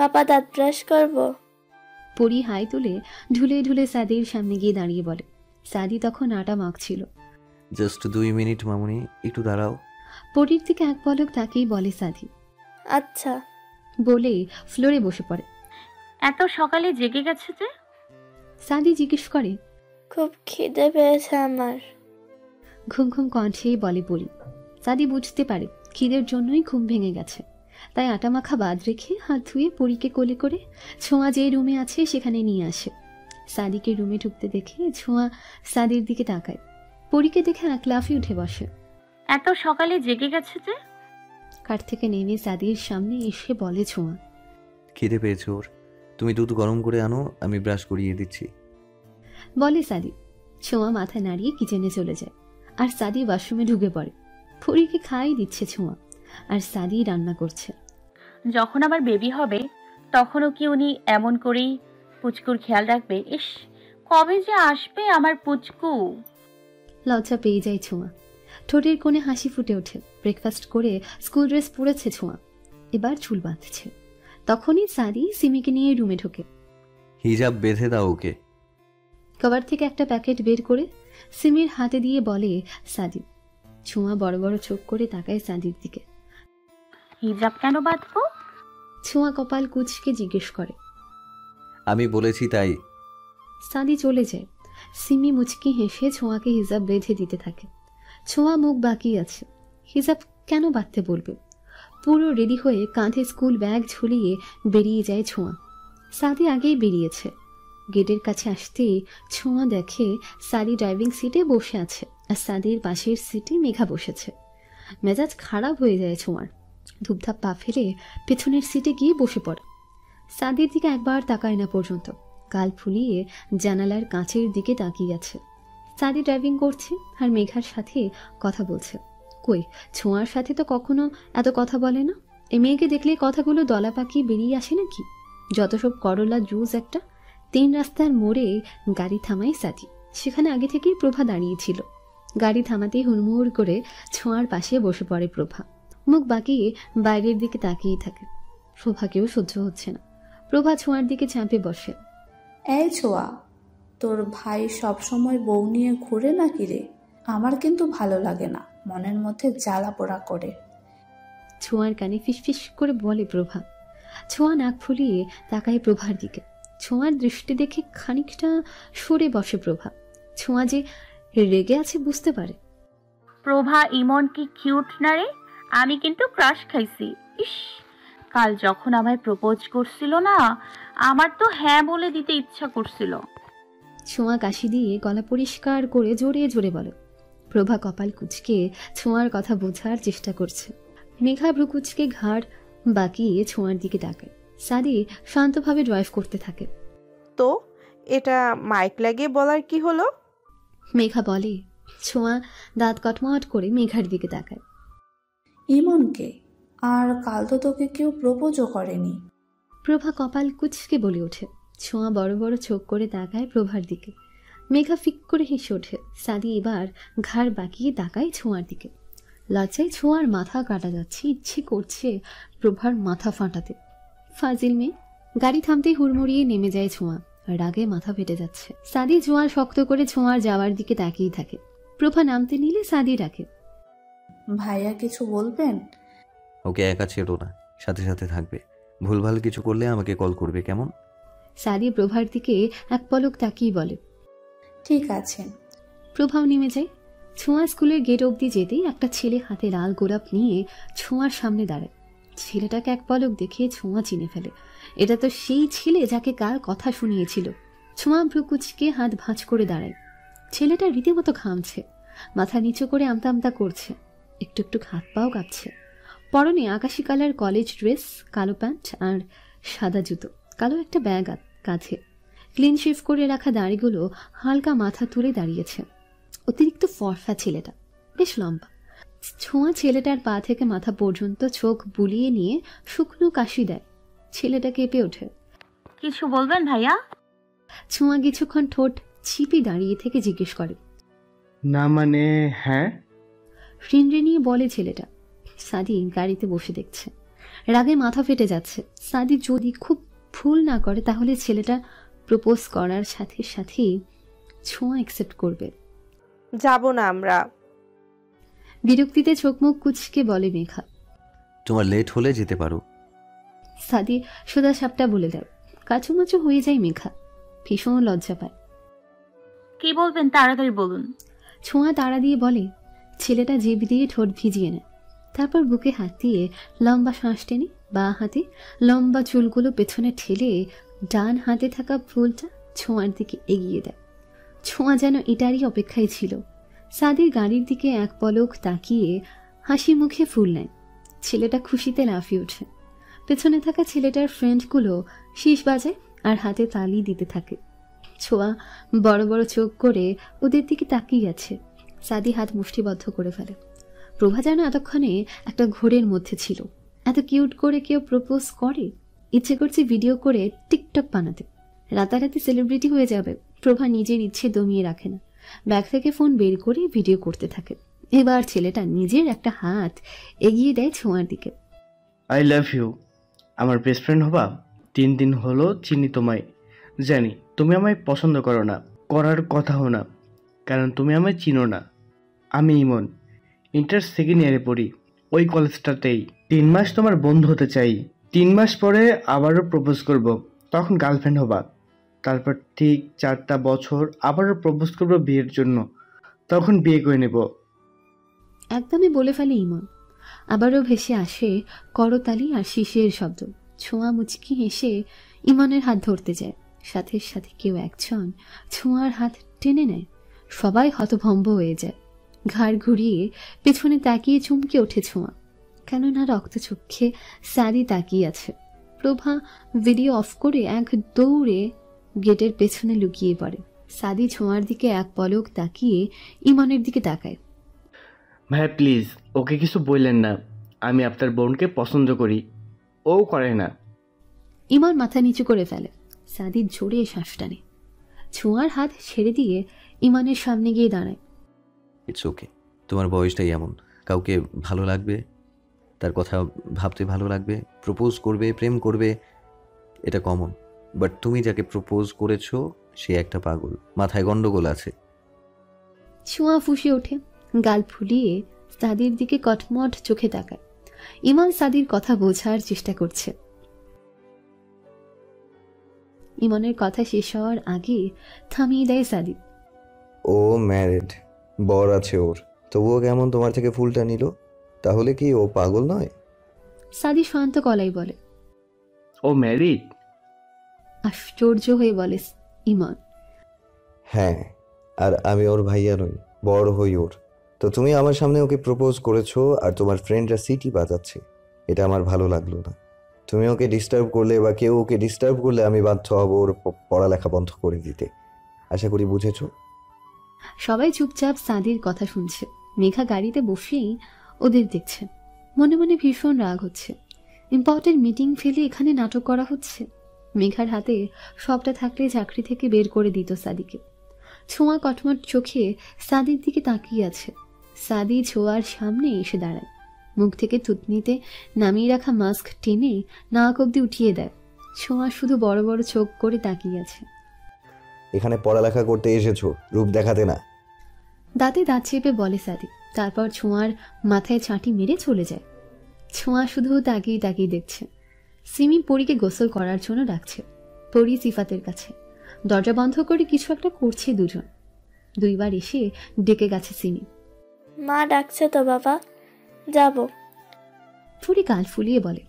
পাপা দাঁত ব্রাশ করবো? পরি হাই তুলে ঢুলে ঢুলে সাদির সামনে গিয়ে দাঁড়িয়ে বলে। সাদি তখন আটা মাখছিল। জাস্ট 2 মিনিট মামুনি, একটু দাঁড়াও। পরির দিকে এক পলক তাকিয়ে বলে সাদি। আচ্ছা বলে ফ্লোরে বসে পড়ে। এত সকালে জেগে গেছে যে? সাদি জিজ্ঞেস করে। খুব খিদে পেয়েছে আমার। ঘুম ঘুম কণ্ঠেই বলে পরি। সাদি বুঝতে পারে খিদের জন্যই ঘুম ভেঙে গেছে, তাই আটা মাখা বাদ রেখে হাত ধুয়ে পরীকে কোলে করে ছোঁয়া যে রুমে আছে সেখানে নিয়ে আসে। সাদিকে রুমে ঢুকতে দেখে ছোঁয়া সাদির দিকে তাকায়। পরীকে দেখে এক লাফে উঠে বসে। এত সকালে জেগে গেছে যে? কাঠ থেকে নেমে সাদির সামনে এসে বলে ছোঁয়া। খিদে পেয়েছে ওর, তুমি দুধ গরম করে আনো, আমি ব্রাশ করিয়ে দিচ্ছি। বলে সাদি। ছোঁয়া মাথা নাড়িয়ে কিচেনে চলে যায়, আর সাদি ওয়াশরুমে ঢুকে পড়ে। পরীকে খাই দিচ্ছে ছোঁয়া, আর সাদি রান্না করছে। যখন আমার বেবি হবে তখনও কি উনি এমন করেই পুচকুর খেয়াল রাখবে? ইস, কবে যে আসবে আমার পুচকু। লজ্জা পেয়ে যায় ছোঁয়া। ঠোঁটের কোণে হাসি ফুটে ওঠে। ব্রেকফাস্ট করে স্কুল ড্রেস পরেছে ছোঁয়া, এবার চুল বাঁধছে। তখনই সাদি সিমিকে নিয়ে রুমে ঢোকে। হিজাব বেঁধে দাও ওকে। কভার থেকে একটা প্যাকেট বের করে সিমির হাতে দিয়ে বলে সাদি। ছোঁয়া বড় বড় চোখ করে তাকায় সাদির দিকে। হিজাব কেন বাঁধবো? ছোঁয়া কপাল কুঁচকে জিজ্ঞেস করে। আমি বলেছি তাই। সাদি চলে যায়। সিমি মুচকি হেসে ছোঁয়াকে হিজাব বেঁধে দিতে থাকে। ছোঁয়া মুখ বাকিয়ে আছে। হিজাব কেন বাঁধতে বলবে? পুরো রেডি হয়ে কাঁধে স্কুল ব্যাগ ঝুলিয়ে বেরিয়ে যায় ছোঁয়া। সাদি আগেই বেরিয়েছে। গেটের কাছে আসতেই ছোঁয়া দেখে সাদি ড্রাইভিং সিটে বসে আছে, আর সাদির পাশের সিটে মেঘা বসেছে। মেজাজ খারাপ হয়ে যায় ছোঁয়ার। ধূপধাপ পা ফেলে পেছনের সিটে গিয়ে বসে পড়ে। সাদির দিকে একবার তাকায় না পর্যন্ত, গাল ফুলিয়ে জানালার কাঁচের দিকে তাকিয়ে আছে। সাদি ড্রাইভিং করছে আর মেঘার সাথে কথা বলছে। কই, ছোঁয়ার সাথে তো কখনো এত কথা বলে না। এই মেয়েকে দেখলে কথাগুলো দলা পাকিয়ে বেরিয়ে আসে নাকি? যত সব করলা জুস একটা। 3 রাস্তার মোড়ে গাড়ি থামায় সাদি। সেখানে আগে থেকেই প্রভা দাঁড়িয়েছিল। গাড়ি থামাতেই হুড়মুড় করে ছোঁয়ার পাশে বসে পড়ে প্রভা। মুখ বাঁকিয়ে বাইরের দিকে তাকিয়ে থাকে। প্রভাকেও সহ্য হচ্ছে না। প্রভা ছোঁয়ার দিকে চাপে বসে। এই ছোঁয়া, তোর ভাই সব সময় বউ নিয়ে ঘুরে নাকি রে? আমার কিন্তু ভালো লাগে না, মনের মধ্যে জ্বালা পোড়া করে। ছোঁয়ার কানে ফিসফিস করে বলে প্রভা। ছোঁয়া নাক ফুলিয়ে তাকায় প্রভার দিকে। ছোঁয়ার দৃষ্টি দেখে খানিকটা সরে বসে প্রভা। ছোঁয়া যে রেগে আছে বুঝতে পারে। প্রভা ইমন কি কিউট না রে? আমি কিন্তু ক্রাশ খাইছি। ইস, কাল যখন আমায় প্রপোজ করছিল না, আমার তো হ্যাঁ বলে দিতে ইচ্ছা করছিল। ছোঁয়া কাশি দিয়ে গলা পরিষ্কার করে জোরে জোরে বলে। প্রভা কপাল কুঁচকে ছোঁয়ার কথা বোঝার চেষ্টা করছে। মেঘা ভ্রু কুঁচকে ঘাড় বাঁকিয়ে ছোঁয়ার দিকে তাকায়। সাদি শান্তভাবে ড্রাইভ করতে থাকে। তো এটা মাইক লাগিয়ে বলার কি হলো? মেঘা বলে। ছোঁয়া দাঁত কটমট করে মেঘার দিকে তাকায়। ইমনকে? আর কাল তো তোকে কেউ প্রপোজও করেনি। প্রভা কপাল কুঁচকে বলে ওঠে। ছোঁয়া বড় বড় চোখ করে তাকায় প্রভার দিকে। মেঘা ফিক করে হেসে ওঠে। সাদি এবার ঘাড় বাঁকিয়ে তাকায় ছোঁয়ার দিকে। লজ্জায় ছোঁয়ার মাথা কাটা যাচ্ছে। ইচ্ছে করছে প্রভার মাথা ফাটাতে। ফাজিল মেয়ে। গাড়ি থামতেই হুড়মুড়িয়ে নেমে যায় ছোঁয়া। রাগে মাথা ফেটে যাচ্ছে। সাদি জোয়ার শক্ত করে ছোঁয়ার যাওয়ার দিকে তাকিয়ে থাকে। প্রভা নামতে নিলে সাদি ডাকে। ভাইয়া কিছু বলবেন? ওকে একা ছেড়ো না, সাথে সাথে থাকবে। ভুলভাল কিছু করলে আমাকে কল করবে, কেমন? সাদি প্রভার দিকে এক পলক তাকিয়ে বলে। ঠিক আছে। প্রভাও নেমে যায়। ছোঁয়া স্কুলের গেট অবধি যেতেই একটা ছেলে হাতে লাল গোলাপ নিয়ে ছোঁয়ার সামনে দাঁড়ায়। ছেলেটাকে এক পলক দেখে ছোঁয়া চিনে ফেলে। এটা তো সেই ছেলে যাকে কাল কথা শুনিয়েছিল। ছোঁয়া ভ্রু কুঁচকে হাত ভাঁজ করে দাঁড়ায়। ছেলেটা রীতিমতো ঘামছে, মাথা নিচু করে আমতা আমতা করছে, একটু একটু হাত পাও কাঁপছে। পরনে আকাশি কালার কলেজ ড্রেস, কালো প্যান্ট আর সাদা জুতো, কালো একটা ব্যাগ কাঁধে। ক্লিন শেভ করে রাখা দাড়িগুলো হালকা মাথা তুলে দাঁড়িয়েছে। অতিরিক্ত ফর্সা ছেলেটা, বেশ লম্বা। ছোঁয়া ছেলেটার পা থেকে মাথা পর্যন্ত চোখ বুলিয়ে নিয়ে শুকনো কাশি দেয়। ছেলেটা কেঁপে ওঠে। কিছু বলবেন ভাইয়া? ছোঁয়া কিছুক্ষণ ঠোঁট চিপি দাঁড়িয়ে থেকে জিজ্ঞেস করে। না মানে হ্যাঁ। রিনরিনিয়ে বলে ছেলেটা। সাদি গাড়িতে বসে দেখছে। রাগে মাথা ফেটে যাচ্ছে। সাদি যদি খুব ভুল না করে তাহলে ছেলেটা প্রপোজ করার সাথে সাথেই ছোঁয়া অ্যাকসেপ্ট করবে। যাব না আমরা। বিরক্তিতে চোখ মুখ কুচকে বলে মেঘা। তোমার লেট হলে যেতে পারো। সাদি সোজা সাপটা বলে দেয়। কাচুমাচু হয়ে যায় মেঘা, ভীষণ লজ্জা পায়। কি বলবেন তাড়াতাড়ি বলুন। ছোঁয়া তাড়া দিয়ে বলে, ছেলেটা জিভ দিয়ে ঠোঁট ভিজিয়ে নেয়, তারপর বুকে হাত দিয়ে লম্বা শ্বাস টেনে বাঁ হাতে লম্বা চুলগুলো পেছনে ঠেলে ডান হাতে থাকা ফুলটা ছোঁয়ার দিকে এগিয়ে দেয়। ছোঁয়া যেন এটারই অপেক্ষায় ছিল। সাদির গাড়ির দিকে এক পলক তাকিয়ে হাসি মুখে ফুল নেয়। ছেলেটা খুশিতে লাফিয়ে ওঠে। পেছনে থাকা ছেলেটার ফ্রেন্ডগুলো শীষ বাজায় আর হাতে তালি দিতে থাকে। ছোঁয়া বড় বড় চোখ করে ওদের দিকে তাকিয়ে আছে। সাদি হাত মুষ্টিবদ্ধ করে ফেলে। প্রভা যেন এতক্ষণে একটা ঘোরের মধ্যে ছিল। এত কিউট করে কেউ প্রপোজ করে, ইচ্ছে করছে ভিডিও করে টিকটক বানাতে, রাতারাতি সেলিব্রিটি হয়ে যাবে। প্রভা নিজের ইচ্ছে দমিয়ে রাখে না, ব্যাগ থেকে ফোন বের করে ভিডিও করতে থাকে। এবার ছেলেটা নিজের একটা হাত এগিয়ে দেয় ছোঁয়ার দিকে। আই লাভ ইউ, আমার বেস্ট ফ্রেন্ড হবা। 3 দিন হলো চিনি তোমায়, জানি তুমি আমায় পছন্দ করো না, করার কথাও না, কারণ তুমি আমায় চিনো না। আমি ইমন, ইন্টার সেকেন্ড ইয়ারে পড়ি, ওই কলেজটাতেই। 3 মাস তোমার বন্ধু হতে চাই। 3 মাস পরে আবারও প্রপোজ করব, তখন গার্লফ্রেন্ড হবা। তারপর ঠিক 4টা বছর আবারও প্রপোজ করবো বিয়ের জন্য, তখন বিয়ে করে নেব। একদমই বলে ফেলে ইমন। আবারও ভেসে আসে করতালি আর শিশির শব্দ। ছোঁয়া মুচকি হেসে ইমনের হাত ধরতে যায়। সাথে সাথে কেউ একজন ছোঁয়ার হাত টেনে নেয়। সবাই হতভম্ব হয়ে যায়। ঘাড় ঘুরিয়ে পেছনে তাকিয়ে চমকে ওঠে ছোঁয়া, কেননা রক্তচক্ষে সাদি তাকিয়ে আছে। প্রভা ভিডিও অফ করে এক দৌড়ে গেটের পেছনে লুকিয়ে পড়ে। সাদি ছোঁয়ার দিকে এক পলক তাকিয়ে ইমনের দিকে তাকায়। ভাই প্লিজ ওকে কিছু বললেন না, আমি আপনার বোনকে পছন্দ করি, ও করে না। ইমন মাথা নিচু করে ফেলে। সাদি জোরে শ্বাস টানে। ছোঁয়ার হাত ছেড়ে দিয়ে ইমনের সামনে গিয়ে দাঁড়ায়। ইটস ওকে, তোমার বয়সটাই এমন, কাউকে ভালো লাগবে, তার কথা ভাবতে ভালো লাগবে, প্রপোজ করবে, প্রেম করবে, এটা কমন। বাট তুমি যাকে প্রপোজ করেছো সে একটা পাগল, মাথায় গন্ডগোল আছে। ছোঁয়া ফুঁসে ওঠে, গাল ফুলিয়ে সাদির দিকে কটমট চোখে তাকায়। ইমন সাদির কথা বোঝার চেষ্টা করছে। ইমনের কথা শেষ হওয়ার আগে থামিয়ে দেয় সাদি। ও ম্যারিড, বর আছে ওর, তবুও কেমন তোমার থেকে ফুলটা নিল? তাহলে কি ও পাগল নয়? সাদি শান্ত গলায় বলে। ও ম্যারিড? আশ্চর্য হয়ে বলে ইমন। হ্যাঁ, আর আমি ওর ভাইয়া নই, বড় হই ওর। তো তুমি আমার সামনে ওকে প্রপোজ করেছো আর তোমার ফ্রেন্ডরা সিটি বাজাচ্ছে, এটা আমার ভালো লাগলো না। তুমি ওকে ডিস্টার্ব করলে বা কেউ ওকে ডিস্টার্ব করলে আমি বাধ্য হব ওর পড়ালেখা বন্ধ করে দিতে। আশা করি বুঝেছো? সবাই চুপচাপ সাদির কথা শুনছে। মেঘা গাড়িতে বসেই ওদের দেখছে। মনে মনে ভীষণ রাগ হচ্ছে। ইম্পর্টেন্ট মিটিং ফেলে এখানে নাটক করা হচ্ছে। মেঘার হাতে সবটা থাকলে চাকরি থেকে বের করে দিত সাদিকে। ছোঁয়া কটমট চোখে সাদির দিকে তাকিয়ে আছে। সাদি ছোঁয়ার সামনে এসে দাঁড়ায়। মুখ থেকে থুতনিতে নামিয়ে রাখা মাস্ক টেনে নাক অব্দি উঠিয়ে দেয়। ছোঁয়া শুধু বড় বড় চোখ করে তাকিয়ে আছে। এখানে পড়ালেখা করতে এসেছো, রূপ দেখাতে না। দাঁতে দাঁত চেপে বলে সাদি। তারপর ছোঁয়ার মাথায় ছাঁটি মেরে চলে যায়। ছোঁয়া শুধু তাকিয়ে তাকিয়ে দেখছে। সিমি পরীকে গোসল করার জন্য ডাকছে। পরী সিফাতের কাছে দরজা বন্ধ করে কিছু একটা করছে দুজন। 2 বার এসে ডেকে গেছে সিমি। মা ডাকছে তো বাবা, যাব। পরী গাল ফুলিয়ে বলে।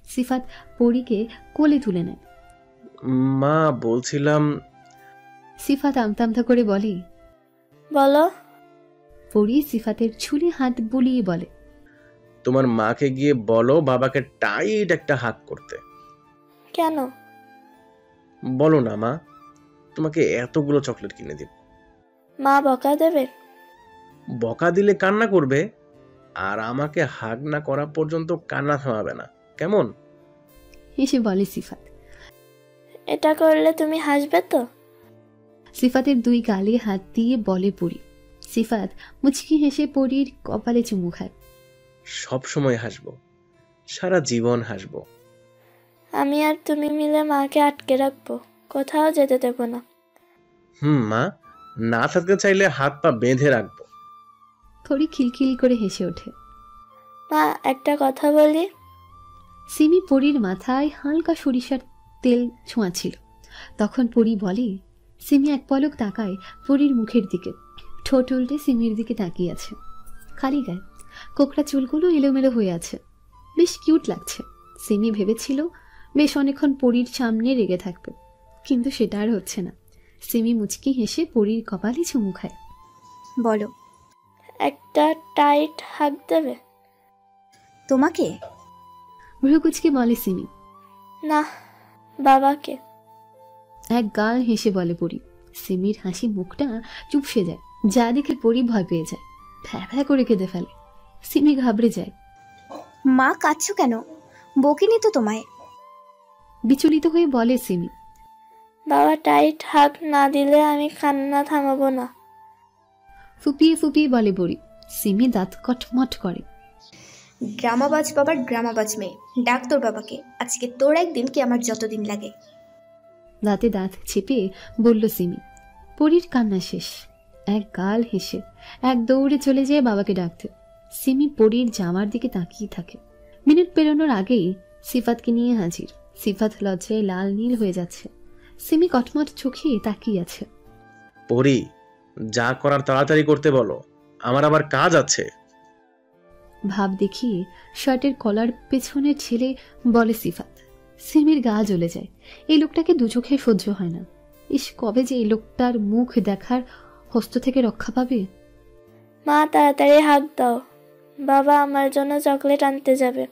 সিফাত পরীকে কোলে তুলে নেয়। মা বলছিলাম। সিফাত আমতা করে বলে। বলো। পরী সিফাতের চুলে হাত বুলিয়ে বলে, তোমার মাকে গিয়ে বলো বাবাকে টাইট একটা হাত করতে। কেন? বলো না মা, তোমাকে এতগুলো চকলেট কিনে দিব। মা বকা দেবে? বকা দিলে কান্না করবে, আর আমাকে হাগ না করা পর্যন্ত কান্না থামাবে না, কেমন? হেসে বলে সিফাত। এটা করলে তুমি হাসবে তো? সিফাতের 2 গালে হাত দিয়ে বলে পরী। সিফাত মুচকি হেসে পরীর কপালে চুমু খায়। সব সময় হাসবো, সারা জীবন হাসবো। আমি আর তুমি মিলে মাকে আটকে রাখবো, কোথাও যেতে দেব না। মা, না থাকতে চাইলে হাত পা বেঁধে রাখবো। পরি খিলখিল করে হেসে ওঠে। মা, একটা কথা বলি। সিমি পরীর মাথায় হালকা সরিষার তেল ছোঁয়াছিল। তখন পরি বলে। সিমি এক পলক তাকায় পরীর মুখের দিকে, ঠোঁট উল্টে সিমির দিকে তাকিয়ে আছে। খালি গায়ে, কোকড়া চুলগুলো এলোমেলো হয়ে আছে, বেশ কিউট লাগছে। সিমি ভেবেছিল বেশ অনেকক্ষণ পরীর সামনে রেগে থাকবে, কিন্তু সেটা আর হচ্ছে না। সিমি মুচকি হেসে পরীর কপালে চুমু খায়। বলো। একটা টাইট হাগ দেবে? তোমাকে? ভ্রুকুচকে বলে সিমি। না, বাবাকে। এক গাল হেসে বলে পরি। সিমির হাসি মুখটা চুপসে যায়, যা দেখে পরি ভয় পেয়ে যায়, ভ্যা ভ্যা করে কেঁদে ফেলে। সিমি ঘাবড়ে যায়। মা, কাঁদছো কেন? বকিনি তো তোমায়? বিচলিত হয়ে বলে সিমি। বাবা টাইট হাগ না দিলে আমি কান্না থামাবো না। ফুপিয়ে ফুপিয়ে বলে পরি। সিমি দাঁত কটমট করে। ড্রামাবাজ বাবার ড্রামাবাজ মেয়ে, ডাক তোর বাবাকে। আজকে তোর একদিন কি আমার যতদিন লাগে। দাঁতে দাঁত চেপে বলল সিমি। পরীর কান্না শেষ। এক গাল হেসে এক দৌড়ে চলে যায় বাবাকে ডাকতে। সিমি পরীর জামার দিকে তাকিয়ে থাকে। মিনিট পেরোনোর আগেই সিফাতকে নিয়ে হাজির। সিফাত লজ্জায় লাল নীল হয়ে যাচ্ছে। সিমি কটমট চোখে তাকিয়ে আছে। পরি, যা করার তাড়াতাড়ি করতে বলো, আমার আবার কাজ আছে। ভাব দেখিয়ে শার্টের কলার পেছনে ছেলে বলে সিফাত। সিমির গা জ্বলে যায়। এই লোকটাকে দু চোখে সহ্য হয় না। ইস, কবে যে এই লোকটার মুখ দেখার হস্ত থেকে রক্ষা পাবে। মা, তাড়াতাড়ি হাগ দাও, বাবা আমার জন্য চকলেট আনতে যাবে।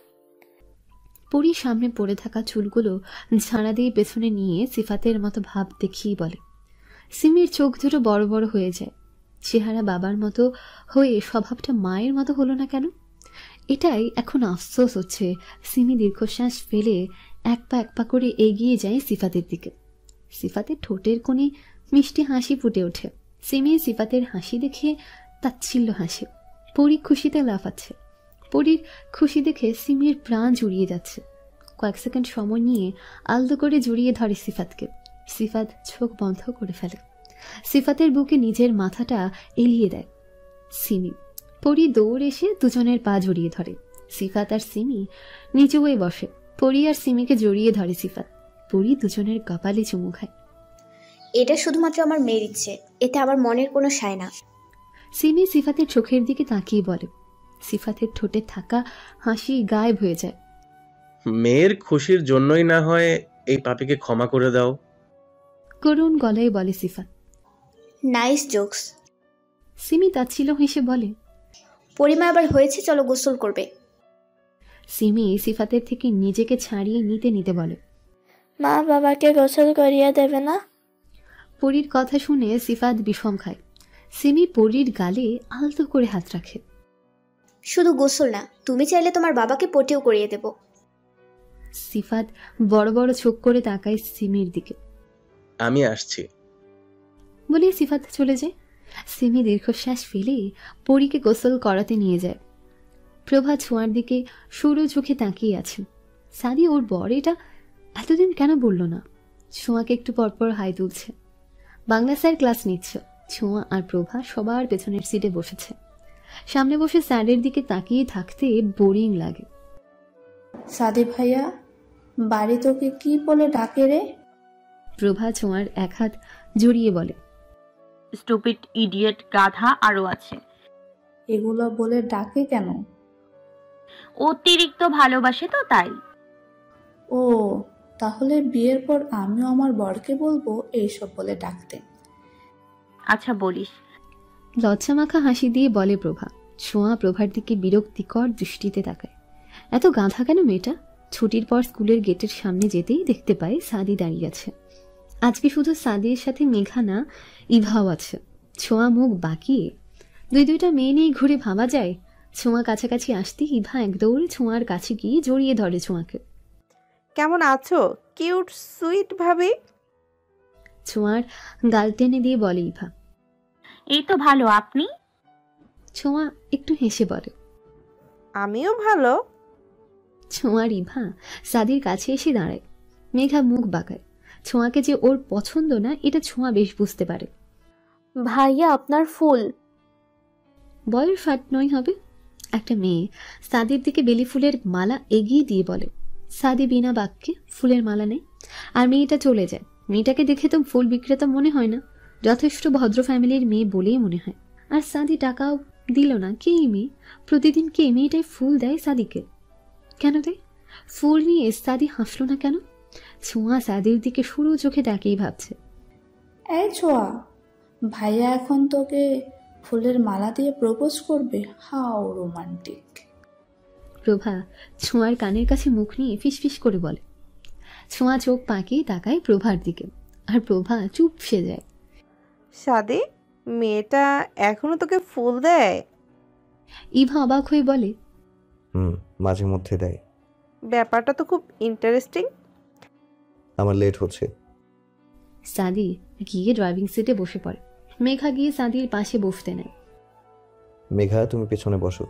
পরি সামনে পড়ে থাকা চুলগুলো ঝাড়া দিয়ে পেছনে নিয়ে সিফাতের মতো ভাব দেখিয়ে বলে। সিমির চোখ দুটো বড় বড় হয়ে যায়। চেহারা বাবার মতো হয়ে স্বভাবটা মায়ের মতো হলো না কেন? এটাই এখন আফসোস হচ্ছে। সিমি দীর্ঘশ্বাস ফেলে এক পা করে এগিয়ে যায় সিফাতের দিকে। সিফাতের ঠোঁটের কোণে মিষ্টি হাসি ফুটে ওঠে। সিমি সিফাতের হাসি দেখে তাচ্ছিল্য হাসে। পরি খুশিতে লাফাচ্ছে। পরির খুশি দেখে সিমির প্রাণ জুড়িয়ে যাচ্ছে। কয়েক সেকেন্ড সময় নিয়ে আলতো করে জড়িয়ে ধরে সিফাতকে। সিফাত চোখ বন্ধ করে ফেলে। সিফাতের বুকে নিজের মাথাটা এলিয়ে দেয় সিমি। পরি দৌড় এসে দুজনের পা জড়িয়ে ধরে। সিফাত আর সিমি নিচু হয়ে বসে। পরি আর সিমিকে জড়িয়ে ধরে সিফাত। পরি দুজনের কপালে চুমু খায়। এটা শুধুমাত্র আমার মেয়ের ইচ্ছে, এতে আমার মনের কোনো সায় না। সিমি সিফাতের চোখের দিকে তাকিয়ে বলে। সিফাতের ঠোঁটে থাকা হাসি গায়েব হয়ে যায়। মেয়ের খুশির জন্যই না হয় এই পাপিকে ক্ষমা করে দাও। করুণ গলায় বলে সিফাত। Nice jokes. সিমি তাচ্ছিল হেসে বলে। পরিমা আবার হয়েছে, চলো গোসল করবে। সিমি সিফাতের থেকে নিজেকে ছাড়িয়ে নিতে নিতে বলে। মা, বাবাকে গোসল করিয়ে দেবে না? পরির কথা শুনে সিফাত বিষম খায়। সিমি পরির গালে আলতো করে হাত রাখে। শুধু গোসল না, তুমি চাইলে তোমার বাবাকে পটিও করিয়ে দেব। সিফাত বড় বড় চোখ করে তাকায় সিমির দিকে। আমি আসছি বলে সিফাত চলে যায়। সিমি দীর্ঘশ্বাস ফেলে পরীকে গোসল করাতে নিয়ে যায়। প্রভা ছোঁয়ার দিকে সরু চোখে তাকিয়ে আছেন। সাদি ওর বর এটা এতদিন কেন বলল না? ছোঁয়াকে একটু পরপর হাই তুলছে। বাংলা স্যার ক্লাস নিচ্ছে। ছোঁয়া আর প্রভা সবার পেছনের সিটে বসেছে। সামনে বসে স্যারের দিকে তাকিয়ে থাকতে বোরিং লাগে। সাদি ভাইয়া, বাড়ি তোকে কি বলে ডাকে রে? প্রভা ছোঁয়ার এক হাত জড়িয়ে বলে। স্টুপিড, ইডিয়েট, গাধা আরো আছে। এগুলো বলে ডাকে কেন? অতিরিক্ত ভালোবাসে তো তাই। ও, তাহলে বিয়ের পর আমিও আমার বরকে বলবো এইসব বলে ডাকতে। আচ্ছা বলিস। লজ্জা মাখা হাসি দিয়ে বলে প্রভা। ছোঁয়া প্রভার দিকে বিরক্তিকর দৃষ্টিতে তাকায়। এত গাধা কেন মেয়েটা? ছুটির পর স্কুলের গেটের সামনে যেতেই দেখতে পায় সাদি দাঁড়িয়ে আছে। আজকে শুধু সাদির সাথে মেঘা না, ইভাও আছে। ছোঁয়া মুখ বাঁকিয়ে দুইটা মেয়ে নিয়ে ঘুরে ভাবা যায়। ছোঁয়া কাছাকাছি আসতে ইভা এক দৌড়ে ছোঁয়ার কাছে গিয়ে জড়িয়ে ধরে ছোঁয়াকে। কেমন আছো কিউট সুইট ভাবি? ছোঁয়ার গাল টেনে দিয়ে বলে ইভা। এই তো ভালো, আপনি? ছোঁয়া একটু হেসে বলে। আমিও ভালো। ছোঁয়া রিভা সাদির কাছে এসে দাঁড়ায়। মেঘা মুখ বাঁকায়। ছোঁয়াকে যে ওর পছন্দ না এটা ছোঁয়া বেশ বুঝতে পারে। ভাইয়া আপনার ফুল। বয়ের ফাট নয় হবে। একটা মেয়ে সাদির দিকে বেলি ফুলের মালা এগিয়ে দিয়ে বলে। সাদি বিনা বাক্যে ফুলের মালা নেই, আর মেয়েটা চলে যায়। মেয়েটাকে দেখে তো ফুল বিক্রেতা মনে হয় না, যথেষ্ট ভদ্র ফ্যামিলির মেয়ে বলেই মনে হয়। আর সাদি টাকাও দিল না। কে এই মেয়ে? প্রতিদিন কে মেয়েটাই ফুল দেয় সাদিকে? কেন দেয়? ফুল নিয়ে সাদি হাসলো না কেন? ছোঁয়া সাদির দিকে সরু চোখে তাকিয়ে ভাবছে। এই ছোঁয়া, ভাইয়া এখন তোকে ফুলের মালা দিয়ে প্রপোজ করবে? How romantic. প্রভা ছোঁয়ার কানের কাছে মুখ নিয়ে ফিসফিস করে বলে। ছোঁয়া চোখ পাকিয়ে তাকায় প্রভার দিকে, আর প্রভা চুপসে যায়। সাদে, মেয়েটা এখনো তোকে ফুল দেয়? ইভা অবাক হয়ে বলে। মাঝে মধ্যে দেয়। ব্যাপারটা তো খুব ইন্টারেস্টিং। আমার লেট হচ্ছে। সাদি গিয়ে ড্রাইভিং সিটে বসে পড়ে। মেঘা গিয়ে সাদির পাশে বসতে নেয়। মেঘা, তুমি পেছনে বসো।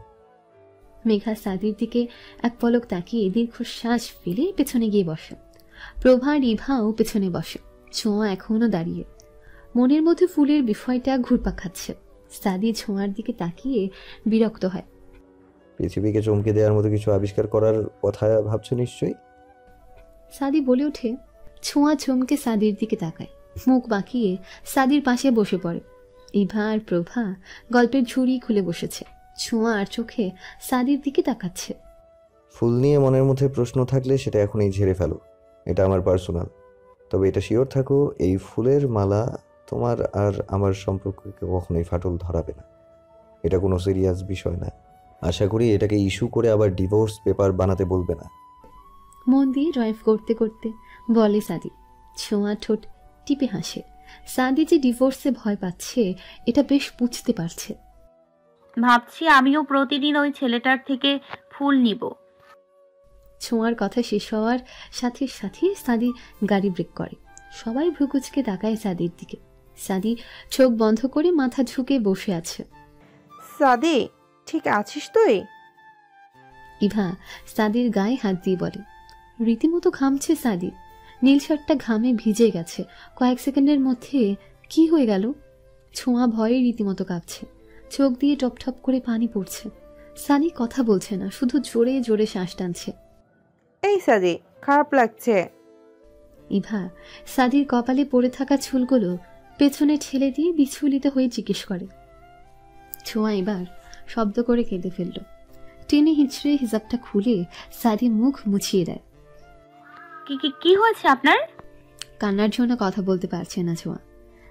মেঘা সাদির দিকে এক পলক তাকিয়ে দীর্ঘশ্বাস ফেলে পেছনে গিয়ে বসে। প্রভা রিভাও পেছনে বসে। ছোঁয়া এখনো দাঁড়িয়ে, মনের মধ্যে ফুলের বিষয়টা ঘুরপাক খাচ্ছে। সাদি ছোঁয়ার দিকে তাকিয়ে বিরক্ত হয়। পৃথিবীকে চমকে দেওয়ার মতো কিছু আবিষ্কার করার কথা ভাবছো নিশ্চয়ই। সাদি বলে ওঠে। ছোঁয়া চমকে সাদির দিকে তাকায়, মুখ বাঁকিয়ে সাদির পাশে বসে পড়ে। ইভা আর প্রভা গল্পের ঝুড়ি খুলে বসেছে। ছোঁয়া আর চোখে সাদির দিকে তাকাচ্ছে। ফুল নিয়ে মনের মধ্যে প্রশ্ন থাকলে সেটা এখনই ঝেড়ে ফেলো। এটা আমার পার্সোনাল। তবে এটা শিওর থাকো, এই ফুলের মালা তোমার আর আমার সম্পর্ককে কখনোই ফাটল ধরাবে না। এটা কোনো সিরিয়াস বিষয় না। আশা করি এটাকে ইস্যু করে আবার ডিভোর্স পেপার বানাতে বলবে না। মন দিয়ে ড্রাইভ করতে করতে বলে সাদি। ছোঁয়া ঠোঁট টিপে হাসে। সাদি যে ডিভোর্সে ভয় পাচ্ছে এটা বেশ বুঝতে পারছে। ভাবছি আমিও প্রতিদিন ওই ছেলেটার থেকে ফুল নিব। ছোঁয়ার কথা শেষ হওয়ার সাথে সাথে সাদি গাড়ি ব্রেক করে। সবাই ভ্রুকুচকে তাকায় সাদির দিকে। সাদি চোখ বন্ধ করে মাথা ঝুঁকে বসে আছে। সাদি, ঠিক আছিস তুই? ইভা সাদির গায়ে হাত দিয়ে বলে। রীতিমতো ঘামছে সাদি। নীল শার্টটা ঘামে ভিজে গেছে। কয়েক সেকেন্ডের মধ্যে কি হয়ে গেল? ছোঁয়া ভয়ে রীতিমতো কাঁপছে। চোখ দিয়ে টপ টপ করে পানি পড়ছে। সাদি কথা বলছে না, শুধু জোরে জোরে শ্বাস টানছে। এই সাদি, খারাপ লাগছে। ইভা সাদির কপালে পড়ে থাকা চুলগুলো পেছনে ঠেলে দিয়ে বিচলিত হয়ে জিজ্ঞেস করে। ছোঁয়া এবার শব্দ করে কেঁদে ফেলল। টেনে হিঁচড়ে হিজাবটা খুলে সাদি মুখ মুছিয়ে দেয়। কি হয়েছে আপনার? কান্নার জন্য কথা বলতে পারছে না ছোঁয়া।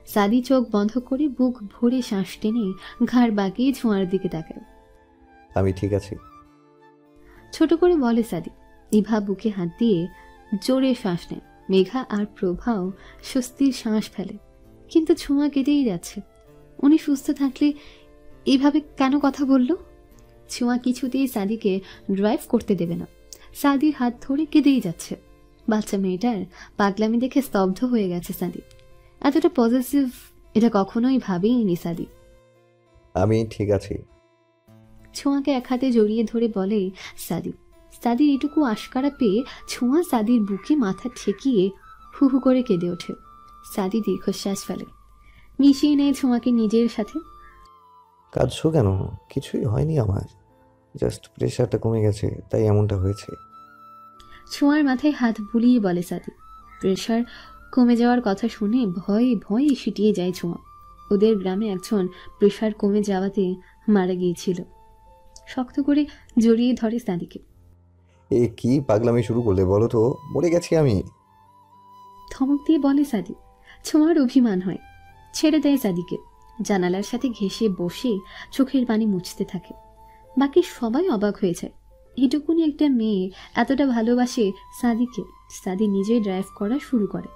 সাদি চোখ বন্ধ করে বুক ভরে শ্বাস টেনে ঘাড় বাঁকিয়ে ছোঁয়ার দিকে তাকায়। আমি ঠিক আছি। ছোট করে বলে সাদি। ইভা বুকে হাত দিয়ে জোরে শ্বাস নেয়। মেঘা আর প্রভাও স্বস্তির শ্বাস ফেলে। কিন্তু ছোঁয়া কেঁদেই যাচ্ছে। উনি সুস্থ থাকলে এইভাবে কেন কথা বলল? ছোঁয়া কিছুতেই সাদিকে ড্রাইভ করতে দেবে না। সাদির হাত ধরে কেঁদেই যাচ্ছে। বাচ্চা মেয়েটার পাগলামি দেখে স্তব্ধ হয়ে গেছে সাদি। এতটা পজিটিভ এটা কখনোই ভাবেইনি সাদি। আমি ঠিক আছি। ছোঁয়াকে এক হাতে জড়িয়ে ধরে বলে সাদি। সাদির এটুকু আশকারা পেয়ে ছোঁয়া সাদির বুকে মাথা ঠেকিয়ে হু হু করে কেঁদে ওঠে। সাদি দীর্ঘশ্বাস ফেলে, মিশিয়ে নেয় ছোঁয়াকে নিজের সাথে। কাঁদছো কেন? কিছুই হয়নি আমার, জাস্ট প্রেশারটা কমে গেছে, তাই এমনটা হয়েছে। ছোঁয়ার মাথায় হাত বুলিয়ে বলে সাদি। প্রেশার কমে যাওয়ার কথা শুনে ভয়ে ভয়ে সিটিয়ে যায় ছোঁয়া। ওদের গ্রামে একজন প্রেশার কমে যাওয়াতে মারা গিয়েছিল। শক্ত করে জড়িয়ে ধরে সাদিকে। এ কি পাগলামি শুরু করলে বলো তো? মরে গেছি আমি। ধমক দিয়ে বলে সাদি। ছোঁয়ার অভিমান হয়, ছেড়ে দেয় সাদিকে। জানালার সাথে ঘেঁষে বসে চোখের পানি মুছতে থাকে। বাকি সবাই অবাক হয়ে যায়। এটুকুনি একটা মেয়ে এতটা ভালোবাসে সাদিকে। সাদি নিজেই ড্রাইভ করা শুরু করে।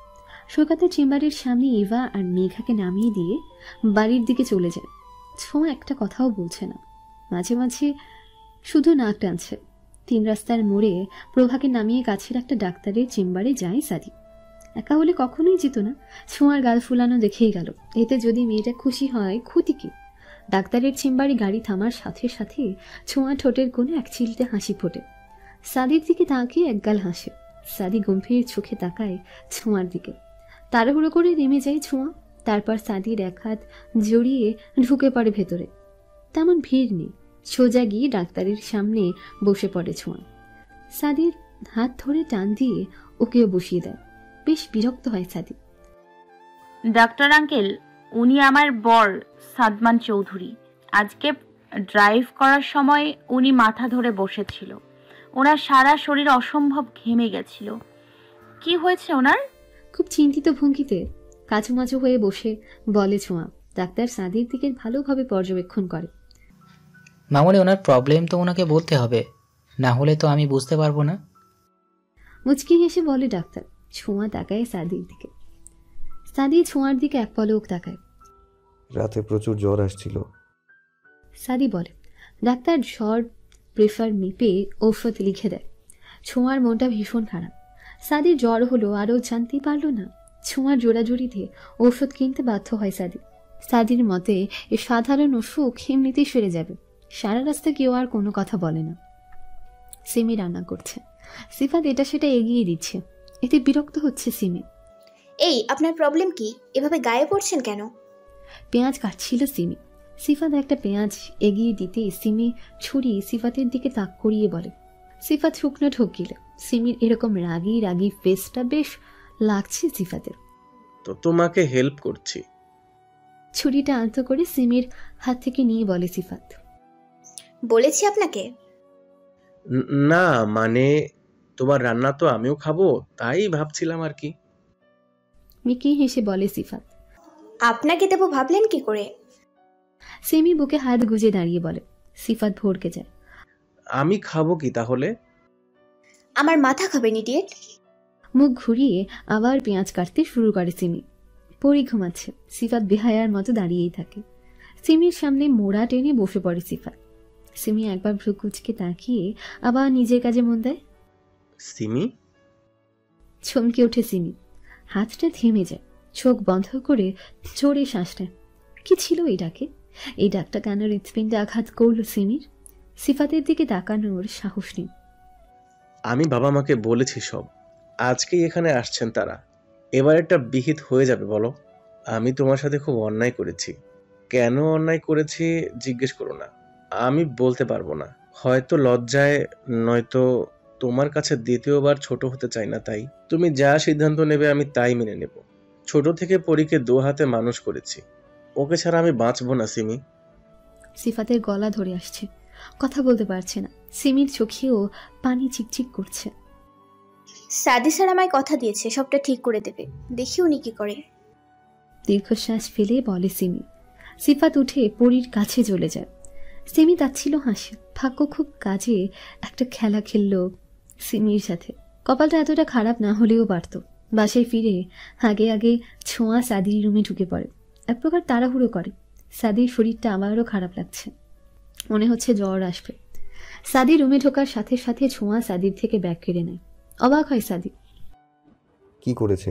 সৈকতের চেম্বারের সামনে ইভা আর মেঘাকে নামিয়ে দিয়ে বাড়ির দিকে চলে যায়। ছোঁয়া একটা কথাও বলছে না, মাঝে মাঝে শুধু নাক টানছে। 3 রাস্তার মোড়ে প্রভাকে নামিয়ে কাছের একটা ডাক্তারের চেম্বারে যায় সাদি। একা হলে কখনোই যেত না। ছোঁয়ার গাল ফুলানো দেখেই গেল। এতে যদি মেয়েটা খুশি হয় ক্ষতি কি? ডাক্তারের চেম্বারে গাড়ি থামার সাথে সাথে ছোঁয়া ঠোঁটের কোণে এক চিলতে হাসি ফোটে। সাদির দিকে তাকিয়ে একগাল হাসে। সাদি গম্ভীর চোখে তাকায় ছোঁয়ার দিকে। তাড়াহুড়ো করে নেমে যায় ছোঁয়া। তারপর সাদির এক হাত জড়িয়ে ঢুকে পড়ে ভেতরে। তেমন ভিড় নেই। সোজা গিয়ে ডাক্তারের সামনে বসে পড়ে ছোঁয়া। সাদির হাত ধরে টান দিয়ে ওকেও বসিয়ে দেয়। বেশ বিরক্ত হয় সাদি। ডাক্তার আঙ্কেল, উনি আমার বর সাদমান চৌধুরী। আজকে ড্রাইভ করার সময় উনি মাথা ধরে বসেছিল। ওনার সারা শরীর অসম্ভব ঘেমে গেছিল। কি হয়েছে ওনার? খুব চিন্তিত ভঙ্গিতে কাছুমাছু হয়ে বসে বলে ছোঁয়া। ডাক্তার সাদির দিকে ভালোভাবে পর্যবেক্ষণ করে। মামুনি, ওনার প্রবলেম তো ওনাকে বলতে হবে, না হলে তো আমি বুঝতে পারবো না। মুচকি হেসে বলে ডাক্তার। ছোঁয়া তাকায় সাদির দিকে। সাদি ছোঁয়ার দিকে এক পলক তাকায়। রাতে প্রচুর জ্বর আসছিল। সাদি বলে। ডাক্তার জ্বর প্রেফার মেপে ঔষধ লিখে দেয়। ছোঁয়ার মনটা ভীষণ খারাপ। সাদির জ্বর হলো আরও জানতেই পারল না। ছোঁয়ার জোড়াজুড়িতে ঔষধ কিনতে বাধ্য হয় সাদি। সাদির মতে এ সাধারণ অসুখ এমনিতেই সেরে যাবে। সারা রাস্তা কেউ আর কোনো কথা বলে না। সিমি রান্না করছে। সিফাত এটা সেটা এগিয়ে দিচ্ছে। এতে বিরক্ত হচ্ছে সিমি। এই, আপনার প্রবলেম কি? এভাবে গায়ে পড়ছেন কেন? পেঁয়াজ কাটছিল সিমি। সিফাত একটা পেঁয়াজ এগিয়ে দিতে সিমি ছুরি সিফাতের দিকে তাক করিয়ে বলে। সিফাত শুকনো ঠকিল। সিমির এরকম রাগি রাগি ফেসটা বেশ লাগছে সিফাতের। তো তোমাকে হেল্প করছি। ছুরিটা আলতো করে সিমির হাত থেকে নিয়ে বলে সিফাত। বলেছি আপনাকে। না মানে, তোমার রান্না তো আমিও খাবো, তাই ভাবছিলাম আর কি। মিকি হেসে বলে সিফাত। আপনাকে দেবো ভাবলেন কি করে? সিমি বুকে হাত গুজে দাঁড়িয়ে বলে। সিফাত ভড়কে যায়। আমি খাবো কি তাহলে? আমার মাথা খাবেন ইডিয়েট। মুখ ঘুরিয়ে আবার পেঁয়াজ কাটতে শুরু করে সিমি। পরি ঘুমাচ্ছে। সিফাত বেহায়ার মতো দাঁড়িয়েই থাকে। সিমির সামনে মোড়া টেনে বসে পড়ে সিফাত। সিমি একবার ভ্রু কুচকে তাকিয়ে আবার নিজের কাজে মন দেয়। সিমি? চমকে ওঠে সিমি। হাতটা থেমে যায়। চোখ বন্ধ করে জোরে শ্বাস নেয়। কি ছিল এই ডাকে? এই ডাকটা কেন হৃৎপিণ্ডে আঘাত করল সিমির? সিফাতের দিকে তাকানোর সাহস নেই। আমি বাবা মাকে বলেছি সব। আজকেই এখানে আসছেন তারা। এবার একটা বিহিত হয়ে যাবে বলো। আমি তোমার সাথে খুব অন্যায় করেছি। কেন অন্যায় করেছি জিজ্ঞেস করো না। আমি বলতে পারবো না। হয়তো লজ্জায়, নয়তো তোমার কাছে দ্বিতীয়বার ছোট হতে চাই না। তাই তুমি যা সিদ্ধান্ত নেবে আমি তাই মেনে নেব। ছোট থেকে পরীকে 2 হাতে মানুষ করেছি। ওকে ছাড়া আমি বাঁচবো না সিমি। সিফাতের গলা ধরে আসছে। কথা বলতে পারছে না। সিমির চোখেও পানি চিকচিক করছে। সাদি স্যার আমায় কথা দিয়েছে সবটা ঠিক করে দেবে। দেখি উনি কি করে। দীর্ঘশ্বাস ফেলে বলে সিমি। সিফাত উঠে পরীর কাছে চলে যায়। সিমি তাচ্ছিল হাসে। ভাগ্য খুব কাজে একটা খেলা খেললো সিমির সাথে। কপালটা এতটা খারাপ না হলেও পারত। বাসায় ফিরে আগে আগে ছোঁয়া সাদির রুমে ঢুকে পড়ে। এক প্রকার তাড়াহুড়ো করে। সাদির শরীরটা আমারও খারাপ লাগছে। মনে হচ্ছে জ্বর আসবে। সাদি রুমে ঢোকার সাথে সাথে ছোঁয়া সাদির থেকে ব্যাগ কেড়ে নেয়। অবাক হয় সাদি। কি করেছে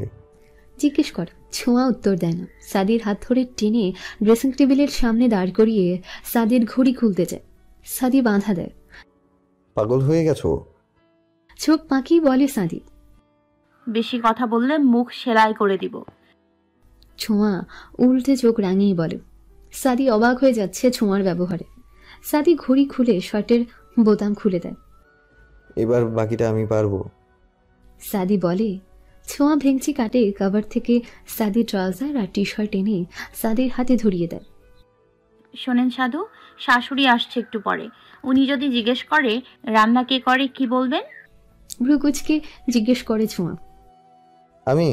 জিজ্ঞেস করে। ছোঁয়া উত্তর দেয় না। সাদির হাত ধরে টেনে ড্রেসিং টেবিলের সামনে দাঁড় করিয়ে সাদির ঘড়ি খুলতে যায়। সাদি বাঁধা দেয়। পাগল হয়ে গেছো? চোখ পাকিয়ে বলে সাদি। বেশি কথা বললে মুখ সেলাই করে দিব। ছোঁয়া উল্টে চোখ রাঙিয়ে বলে। সাদি অবাক হয়ে যাচ্ছে ছোঁয়ার ব্যবহারে। সাদি ঘড়ি খুলে শার্টের বোতাম খুলে দেয়। এবার বাকিটা আমি পারবো। সাদি বলে। ছোঁয়া ভেঙচি কাটে কভার থেকে সাদি ট্রাউজার আর টি শার্ট এনে সাদির হাতে ধরিয়ে দেয়। শোনেন সাধু, শাশুড়ি আসছে একটু পরে। উনি যদি জিজ্ঞেস করে রান্না কে করে কি বলবেন? ভ্রুকুচকে জিজ্ঞেস করে ছোঁয়া। আমি?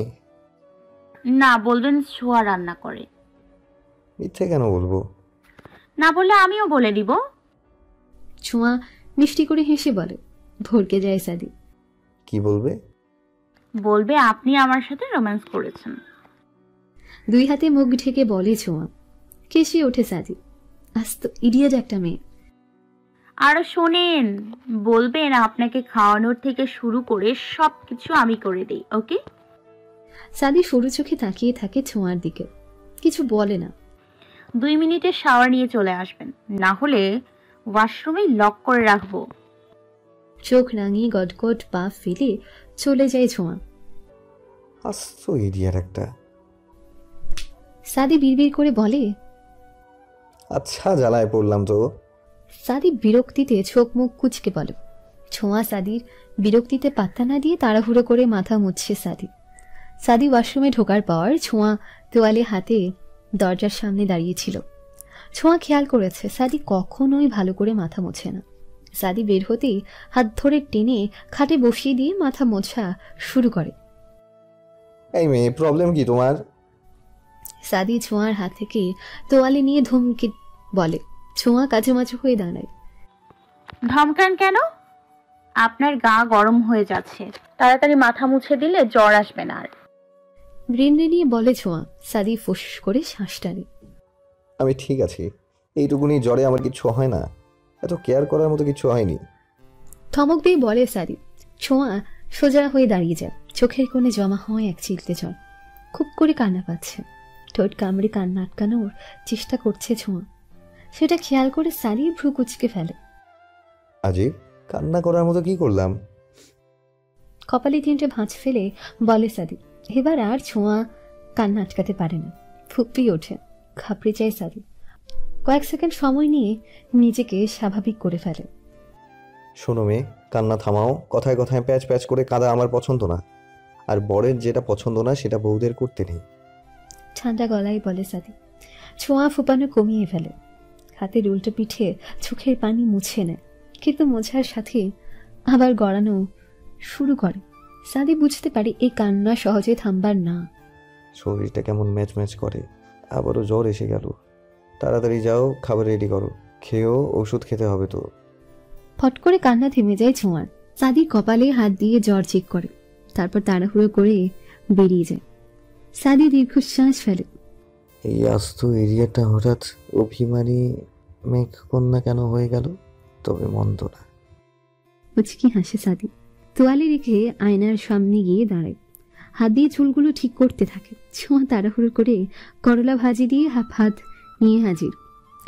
না, বলবেন ছোঁয়া রান্না করে। মিথ্যে কেন বলবো? না বললে আমিও বলে দিব। ছোঁয়া মিষ্টি করে হেসে বলে। ভরকে যায় সাদি। কি বলবে? বলবে আপনি আমার সাথে রোম্যান্স করেছেন। 2 হাতে মুখ ঢেকে বলে ছোঁয়া। কেসে ওঠে সাদি। আস্ত ইডিয়েট একটা মেয়ে। আর শোনেন, বলবেন আপনাকে খাওয়ানোর থেকে শুরু করে সবকিছু আমি করে দিই। ওকে? সাদি সরু চোখে তাকিয়ে থাকে ছোঁয়ার দিকে। কিছু বলে না। 2 মিনিটে শাওয়ার নিয়ে চলে আসবেন, না হলে ওয়াশরুমে লক করে রাখবো। চোখ রাঙিয়ে গটগট পা ফেলে চলে যায় ছোঁয়া। আস্ত এরিয়ার একটা। সাদি বিড়বিড় করে বলে, আচ্ছা জ্বালায় পড়লাম তো। সাদি বিরক্তিতে চোখ মুখ কুচকে বলে। ছোঁয়া সাদির বিরক্তিতে পাত্তা না দিয়ে তাড়াহুড়ো করে মাথা মুছছে সাদি। সাদি ওয়াশরুমে ঢোকার পর ছোঁয়া তোয়ালে হাতে দরজার সামনে দাঁড়িয়েছিল। ছোঁয়া খেয়াল করেছে সাদি কখনোই ভালো করে মাথা মোছে না। সাদি বের হতেই হাত ধরে টেনে খাটে বসিয়ে দিয়ে মাথা মোছা শুরু করে। এই মেয়ে, প্রবলেম কি তোমার? সাদি ছোঁয়ার হাত থেকে তোয়ালে নিয়ে ধমকে বলে। ছোঁয়া কাছামাছু হয়ে দাঁড়ায়। ধমকান কেন? আপনার গা গরম হয়ে যাচ্ছে, তাড়াতাড়ি মাথা মুছে দিলে জ্বর আসবে না আর। ব্রেনে নিয়ে বলে ছোঁয়া। সাদি ফুস করে শ্বাস টানে। আমি ঠিক আছি, এইটুকুনি জ্বরে আমার কিছু হয় না, এত কেয়ার করার মতো কিছু হয়নি। ধমক দিয়ে বলে সাদি। ছোঁয়া সোজা হয়ে দাঁড়িয়ে যায়। চোখের কোণে জমা হয় এক চিলতে জল। খুব করে কান্না পাচ্ছে। ঠোঁট কামড়ে কান্না আটকানোর চেষ্টা করছে ছোঁয়া। সেটা খেয়াল করে সাদি ভ্রু কুচকে ফেলে। আজিব, কান্না করার মতো কি করলাম? কপালে তিনটে ভাঁজ ফেলে বলে সাদি। এবার আর ছোঁয়া কান্না আটকাতে পারে না, ফুপিয়ে ওঠে, ঘাবড়ে যায় সাদি। কয়েক সেকেন্ড সময় নিয়ে নিজেকে স্বাভাবিক করে ফেলে। শোনো মেয়ে, কান্না থামাও। কথায় কথায় প্যাচ প্যাচ করে কাঁদা আমার পছন্দ না, আর বরের যেটা পছন্দ না সেটা বউদের করতে নেই। ঠান্ডা গলায় বলে সাদি। ছোঁয়া ফুপানো কমিয়ে ফেলে। হাতের উল্টো পিঠে চোখের পানি মুছে নেয়, কিন্তু মোছার সাথে আবার গড়ানো শুরু করে। সাদি বুঝতে পারে এই কান্না সহজে থামবার না। শরীরটা কেমন ম্যাচ ম্যাচ করে, আবারও জ্বর এসে গেল। তাড়াতাড়ি যাও, খাবার রেডি করো, খেয়েও ওষুধ খেতে হবে তো। ফট করে কান্না থেমে যায় ছোঁয়ার। সাদি কপালে হাত দিয়ে জ্বর চেক করে, তারপর তাড়াহুড়ো করে বেরিয়ে যায়। সাদি দীর্ঘশ্বাস ফেলে। এই আস্ত এরিয়াটা হঠাৎ অভিমানী মেঘকন্যা কেন হয়ে গেল? তবে মন্দ না। মুচকি হাসে সাদি। তোয়ালে রেখে আয়নার সামনে গিয়ে দাঁড়ায়। হাত দিয়ে চুলগুলো ঠিক করতে থাকে। ছোঁয়া তাড়াহুড়ো করে করলা ভাজি দিয়ে ভাত নিয়ে হাজির।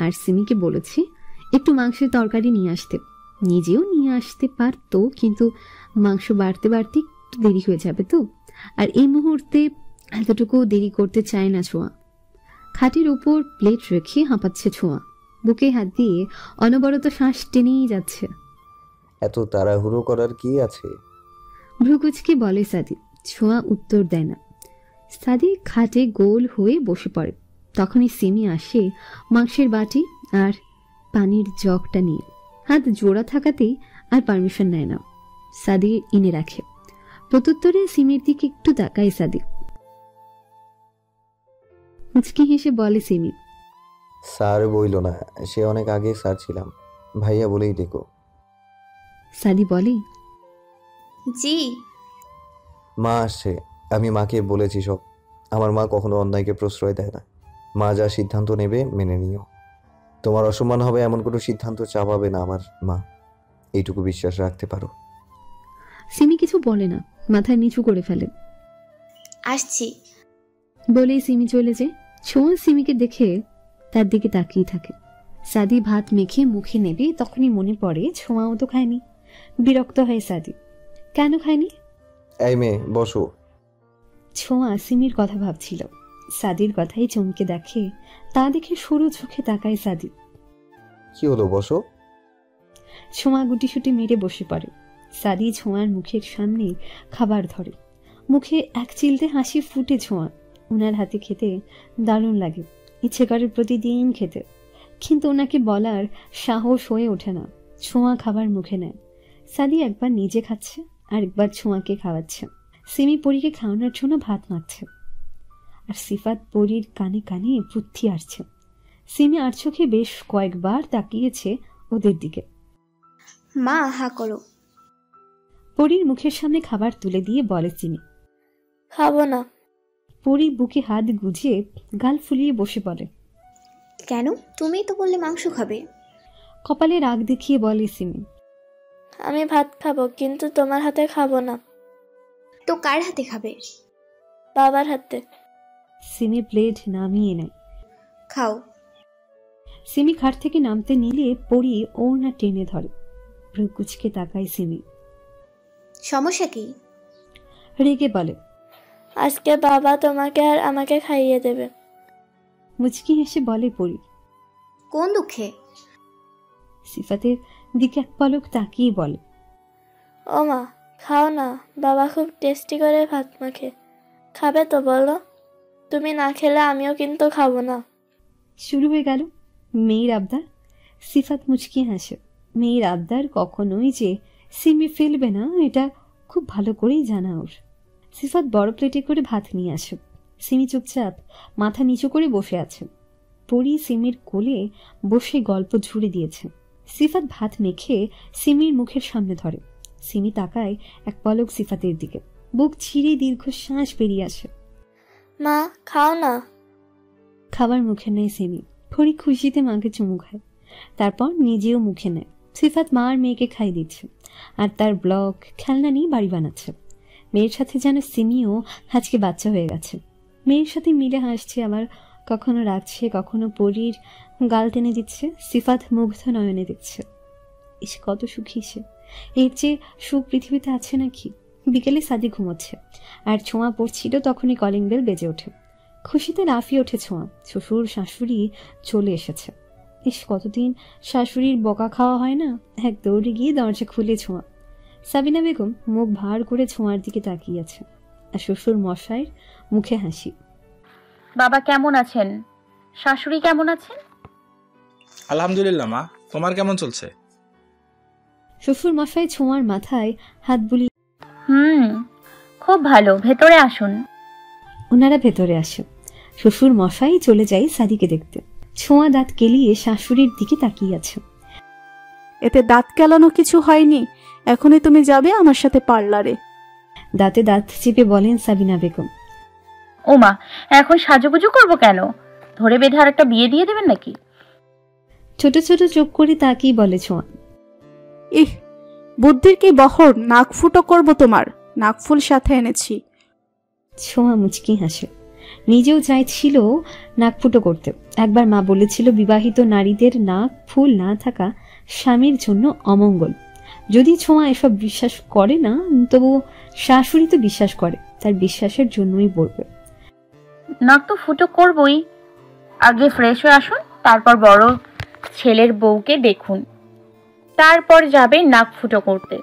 আর সিমিকে বলেছে একটু মাংসের তরকারি নিয়ে আসতে। নিজেও নিয়ে আসতে পারতো, কিন্তু মাংস বাড়তে বাড়তে একটু দেরি হয়ে যাবে তো, আর এই মুহূর্তে এতটুকু দেরি করতে চায় না ছোঁয়া। খাটের উপর প্লেট রেখে হাঁপাচ্ছে ছোঁয়া। বুকে হাত দিয়ে অনবরত শ্বাস টেনেই যাচ্ছে। এত তাড়াহুড়ো করার কি আছে? ভ্রুকুচকে বলে সাদি। ছোঁয়া উত্তর দেয় না। সাদি খাটে গোল হয়ে বসে পড়ে। তখনই সিমি আসে মাংসের বাটি আর পানির জগটা নিয়ে। হাত জোড়া থাকাতেই আর পারমিশন নেয় না, সাদি এনে রাখে। প্রত্যুত্তরে সিমির দিকে একটু তাকায় সাদি। মুচকি হেসে বলে সিমি। স্যার বইল না, সে অনেক আগে স্যার ছিলাম, ভাইয়া বলেই ডেকো। সাদি বলে, জি। মা আসছে, আমি মাকে বলেছি সব। আমার মা কখনো অন্যায়কে প্রশ্রয় দেয় না। মা যা সিদ্ধান্ত নেবে মেনে নিও। তোমার অসম্মান হবে এমন কোনো সিদ্ধান্ত চাপাবে না আমার মা, এইটুকু বিশ্বাস রাখতে পারো। সিমি কিছু বলে না, মাথা নিচু করে ফেলে। আসছি বলেই সিমি চলে যায়। ছোঁয়া সিমিকে দেখে তার দিকে তাকিয়ে থাকে। সাদি ভাত মেখে মুখে নেবে, তখনই মনে পড়ে ছোঁয়াও তো খায়নি। বিরক্ত হয় সাদি। কেন খায়নি? এই মেয়ে বসো। ছোঁয়া সিমির কথা ভাবছিল। সাদির কথাই চমকে দেখে। তা দেখে সরু চোখে তাকায় সাদি। কি হলো, বসো। ছোঁয়া গুটিসুটি মেরে বসে পড়ে। সাদি ছোঁয়ার মুখের সামনে খাবার ধরে। মুখে এক চিলতে হাসি ফুটে ছোঁয়া। ওনার হাতে খেতে দারুণ লাগে, ইচ্ছে করে প্রতিদিন খেতে, কিন্তু ওনাকে বলার সাহস হয়ে ওঠে না। ছোঁয়া খাবার মুখে নেয়। সাদি একবার নিজে খাচ্ছে, আর একবার ছোঁয়াকে খাওয়াচ্ছে। সিমি পরীকে খাওয়ানোর জন্য ভাত মাখছে, আর সিফাত পরীর কানে কানে বুদ্ধি আসছে। সিমি আর চোখে বেশ কয়েকবার তাকিয়েছে ওদের দিকে। মা হা করো। পরীর মুখের সামনে খাবার তুলে দিয়ে বলে সিমি, খাবো না। পরী বুকে হাত গুজে গাল ফুলিয়ে বসে পড়ে। কেন? তুমিই তো বললে মাংস খাবে। কপালে রাগ দেখিয়ে বলে সিমি, আমি ভাত খাবো, কিন্তু তোমার হাতে খাবো না। তো কার হাতে খাবে? বাবার হাতে। সিমি প্লেট নামিয়ে নেয়। খাও। সিমি খাট থেকে নামতে নিলে পরী ওড়না টেনে ধরে। ভ্রুকুচকে তাকায় সিমি। সমস্যা কি? রেগে বলে, আজকে বাবা তোমাকে আর আমাকে খাইয়ে দেবে। মুচকি হেসে বলে পরি। কোন দুঃখে? সিফাতের দিকে এক পলক তাকিয়ে বলে, ও মা, খাও না, বাবা খুব টেস্টি করে ভাত মাখে। খাবে তো বলো? তুমি না খেলে আমিও কিন্তু খাবো না। শুরু হয়ে গেল মেয়ের আবদার। সিফাত মুচকি হাসে। মেয়ের আবদার কখনোই যে সিমি ফেলবে না এটা খুব ভালো করেই জানা ওর। সিফাত বড় প্লেটে করে ভাত নিয়ে আসে। সিমি চুপচাপ মাথা নিচু করে বসে আছে। পরি সিমির কোলে বসে গল্প ঝুড়ে দিয়েছে। সিফাত ভাত মেখে সিমির মুখের সামনে ধরে। সিমি তাকায় এক পলক সিফাতের দিকে। বুক ছিঁড়ে দীর্ঘশ্বাস বেরিয়ে আসে। মা, খাও না। খাবার মুখে নেয় সিমি। পরি খুশিতে মাকে চুমু খায়, তারপর নিজেও মুখে নেয়। সিফাত মা আর মেয়েকে খাই দিচ্ছে, আর তার ব্লক খেলনা নিয়ে বাড়ি বানাচ্ছে। মেয়ের সাথে যেন সিমিও আজকে বাচ্চা হয়ে গেছে। মেয়ের সাথে মিলে হাসছে, আবার কখনো রাখছে, কখনো পরীর গাল টেনে দিচ্ছে। সিফাত মুগ্ধ নয়নে দেখছে। এসে কত সুখী সে। এর চেয়ে সুখ পৃথিবীতে আছে নাকি? বিকেলে সাদি ঘুমোচ্ছে, আর ছোঁয়া পড়ছিল, তখনই কলিং বেল বেজে ওঠে। খুশিতে লাফিয়ে ওঠে ছোঁয়া। শ্বশুর শাশুড়ি চলে এসেছে। ইস, কতদিন শাশুড়ির বকা খাওয়া হয় না। এক দৌড়ে গিয়ে দরজা খুলে ছোঁয়া। সাবিনা বেগম মুখ ভার করে ছোঁয়ার দিকে তাকিয়ে আছে, আর শ্বশুর মশাইয়ের মুখে হাসি। বাবা কেমন আছেন? শাশুড়ি কেমন আছেন? আলহামদুলিল্লাহ মা, তোমার কেমন চলছে? শ্বশুর মশাই ছোঁয়ার মাথায় হাত বুলিয়ে, খুব ভালো, ভেতরে আসুন। ওনারা ভেতরে আসে। শ্বশুর মশাই চলে যায় সাদিকে দেখতে। ছোঁয়া দাঁত কেলিয়ে শাশুড়ির দিকে তাকিয়ে আছে। এতে দাঁত কেলানো কিছু হয়নি, এখনই তুমি যাবে আমার সাথে পার্লারে। দাঁতে দাঁত চেপে বলেন সাবিনা বেগম। ও মা, এখন সাজুগুজু করবো কেন? ধরে বেঁধে আর একটা বিয়ে দিয়ে দেবেন নাকি? ছোট ছোট চোখ করে তাকিয়ে বলে ছোঁয়া। ইহ, বুদ্ধির কি বহর, নাক ফুটো করবো তোমার, নাকফুল সাথে এনেছি। ছোঁয়া মুচকি হাসে। নিজেও চাইছিল নাক ফুটো করতে। একবার মা বলেছিল বিবাহিত নারীদের নাক ফুল না থাকা স্বামীর জন্য অমঙ্গল। যদি ছোঁয়া এসব বিশ্বাস করে না, তবু শাশুড়ি তো বিশ্বাস করে, তার বিশ্বাসের জন্যই বলবে। নাক তো ফুটো করবই, আগে ফ্রেশ হয়ে আসুন, তারপর বড় ছেলের বউকে দেখুন, তারপর যাবে নাক ফুটো করতে।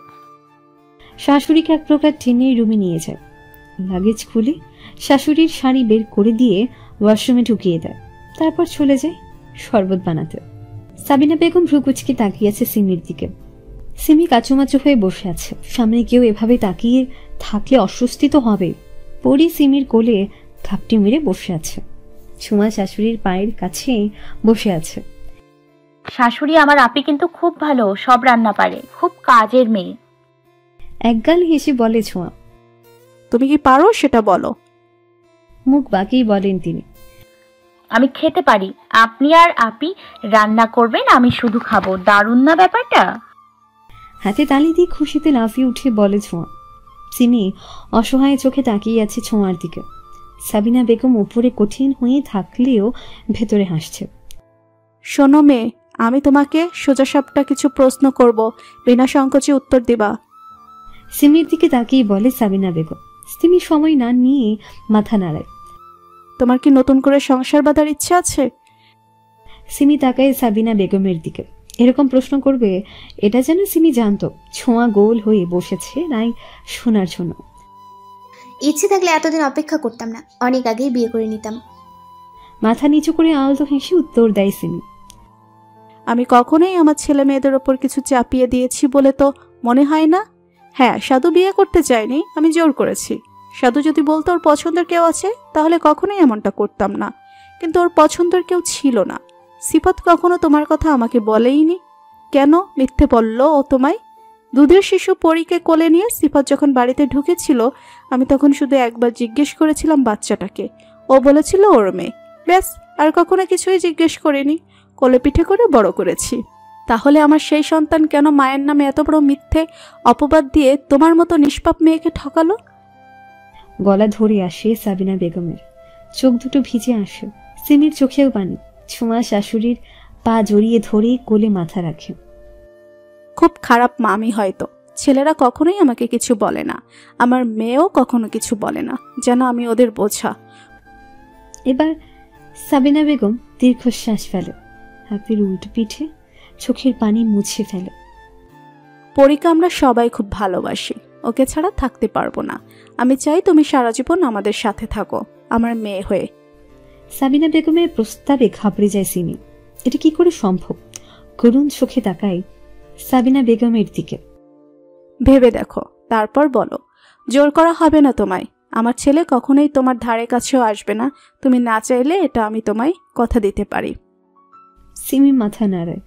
শাশুড়িকে এক প্রকার টেনে রুমে নিয়ে যায়। লাগেজ খুলে শাশুড়ির শাড়ি বের করে দিয়ে ওয়াশরুমে ঢুকিয়ে দেয়। তারপর চলে যায় শরবত বানাতে। সাবিনা বেগম ভ্রুকুচকে তাকিয়ে আছে সিমির দিকে। সিমি কাচুমাচু হয়ে বসে আছে। সামনে কেউ এভাবে তাকিয়ে থাকলে অস্বস্তি তো হবে। পরি সিমির কোলে ঘাপটি মেরে বসে আছে। ছোঁয়া শাশুড়ির পায়ের কাছে বসে আছে। শাশুড়ি আমার আপি কিন্তু খুব ভালো, সব রান্না পারে, খুব কাজের মেয়ে। একগাল হেসে বলে ছোঁয়া। তুমি কি পারো সেটা বলো। মুখ বাঁকিয়ে বলেন তিনি। আমি খেতে পারি, আপনি আর আপি রান্না করবেন, আমি শুধু খাবো। দারুণ না ব্যাপারটা? হাতে তালি দিয়ে খুশিতে লাফিয়ে উঠে বলে ছোঁয়া। সিমি অসহায় চোখে তাকিয়ে আছে ছোঁয়ার দিকে। সাবিনা বেগম উপরে কঠিন হয়ে থাকলেও ভেতরে হাসছে। শোনো মেয়ে, আমি তোমাকে সোজাসাপটা কিছু প্রশ্ন করব, বিনা সংকোচে উত্তর দিবা। সিমির দিকে তাকিয়ে বলে সাবিনা বেগম। সিমি সময় না নিয়ে মাথা নাড়ায়। তোমার কি নতুন করে সংসার বাঁধার ইচ্ছে আছে? সিমি তাকায় সাবিনা বেগমের দিকে। এরকম প্রশ্ন করবে এটা যেন সিমি জানতো। ছোঁয়া গোল হয়ে বসেছে নাই শোনার জন্য। ইচ্ছে থাকলে এতদিন অপেক্ষা করতাম না, অনেক আগেই বিয়ে করে নিতাম। মাথা নিচু করে আলতো হেসে উত্তর দেয় সিমি। আমি কখনোই আমার ছেলে মেয়েদের ওপর কিছু চাপিয়ে দিয়েছি বলে তো মনে হয় না। হ্যাঁ, সাধু বিয়ে করতে চাইনি, আমি জোর করেছি। সাধু যদি বলতো ওর পছন্দের কেউ আছে, তাহলে কখনোই এমনটা করতাম না, কিন্তু ওর পছন্দের কেউ ছিল না। সিফাত কখনো তোমার কথা আমাকে বলেইনি। কেন মিথ্যে বললো ও তোমায়? দুধের শিশু পরীকে কোলে নিয়ে সিফাত যখন বাড়িতে ঢুকেছিল, আমি তখন শুধু একবার জিজ্ঞেস করেছিলাম বাচ্চাটাকে। ও বলেছিল ওর মেয়ে, ব্যাস, আর কখনো কিছুই জিজ্ঞেস করিনি। কোলে পিঠে করে বড় করেছি। তাহলে আমার সেই সন্তান কেন মায়ের নামে এত বড় মিথ্যে অপবাদ দিয়ে তোমার মতো নিষ্পাপ মেয়েকে ঠকালো? গলা ধরে আসে সাবিনা বেগমের। চোখ দুটো ভিজে আসে। সিমির চোখেও পানি। ছোঁয়া শাশুড়ির পা জড়িয়ে ধরে কোলে মাথা রাখে। খুব খারাপ মামি হয়তো। ছেলেরা কখনোই আমাকে কিছু বলে না, আমার মেয়েও কখনো কিছু বলে না, যেন আমি ওদের বোঝা। এবার সাবিনা বেগম দীর্ঘশ্বাস ফেল, হাতের উল্টো পিঠে চোখের পানি মুছে ফেল। পরীকে আমরা সবাই খুব ভালোবাসি, ওকে ছাড়া থাকতে পারবো না। আমি চাই তুমি সারা জীবন আমাদের সাথে থাকো, আমার মেয়ে হয়ে। সাবিনা বেগমের প্রস্তাবে ঘাবড়ে যায় সিমি। এটা কি করে সম্ভব? করুণ চোখে তাকায় সাবিনা বেগমের দিকে। ভেবে দেখো, তারপর বলো। জোর করা হবে না তোমায়। আমার ছেলে কখনোই তোমার ধারে কাছেও আসবে না, তুমি না চাইলে, এটা আমি তোমায় কথা দিতে পারি। সিমি মাথা নাড়ায়,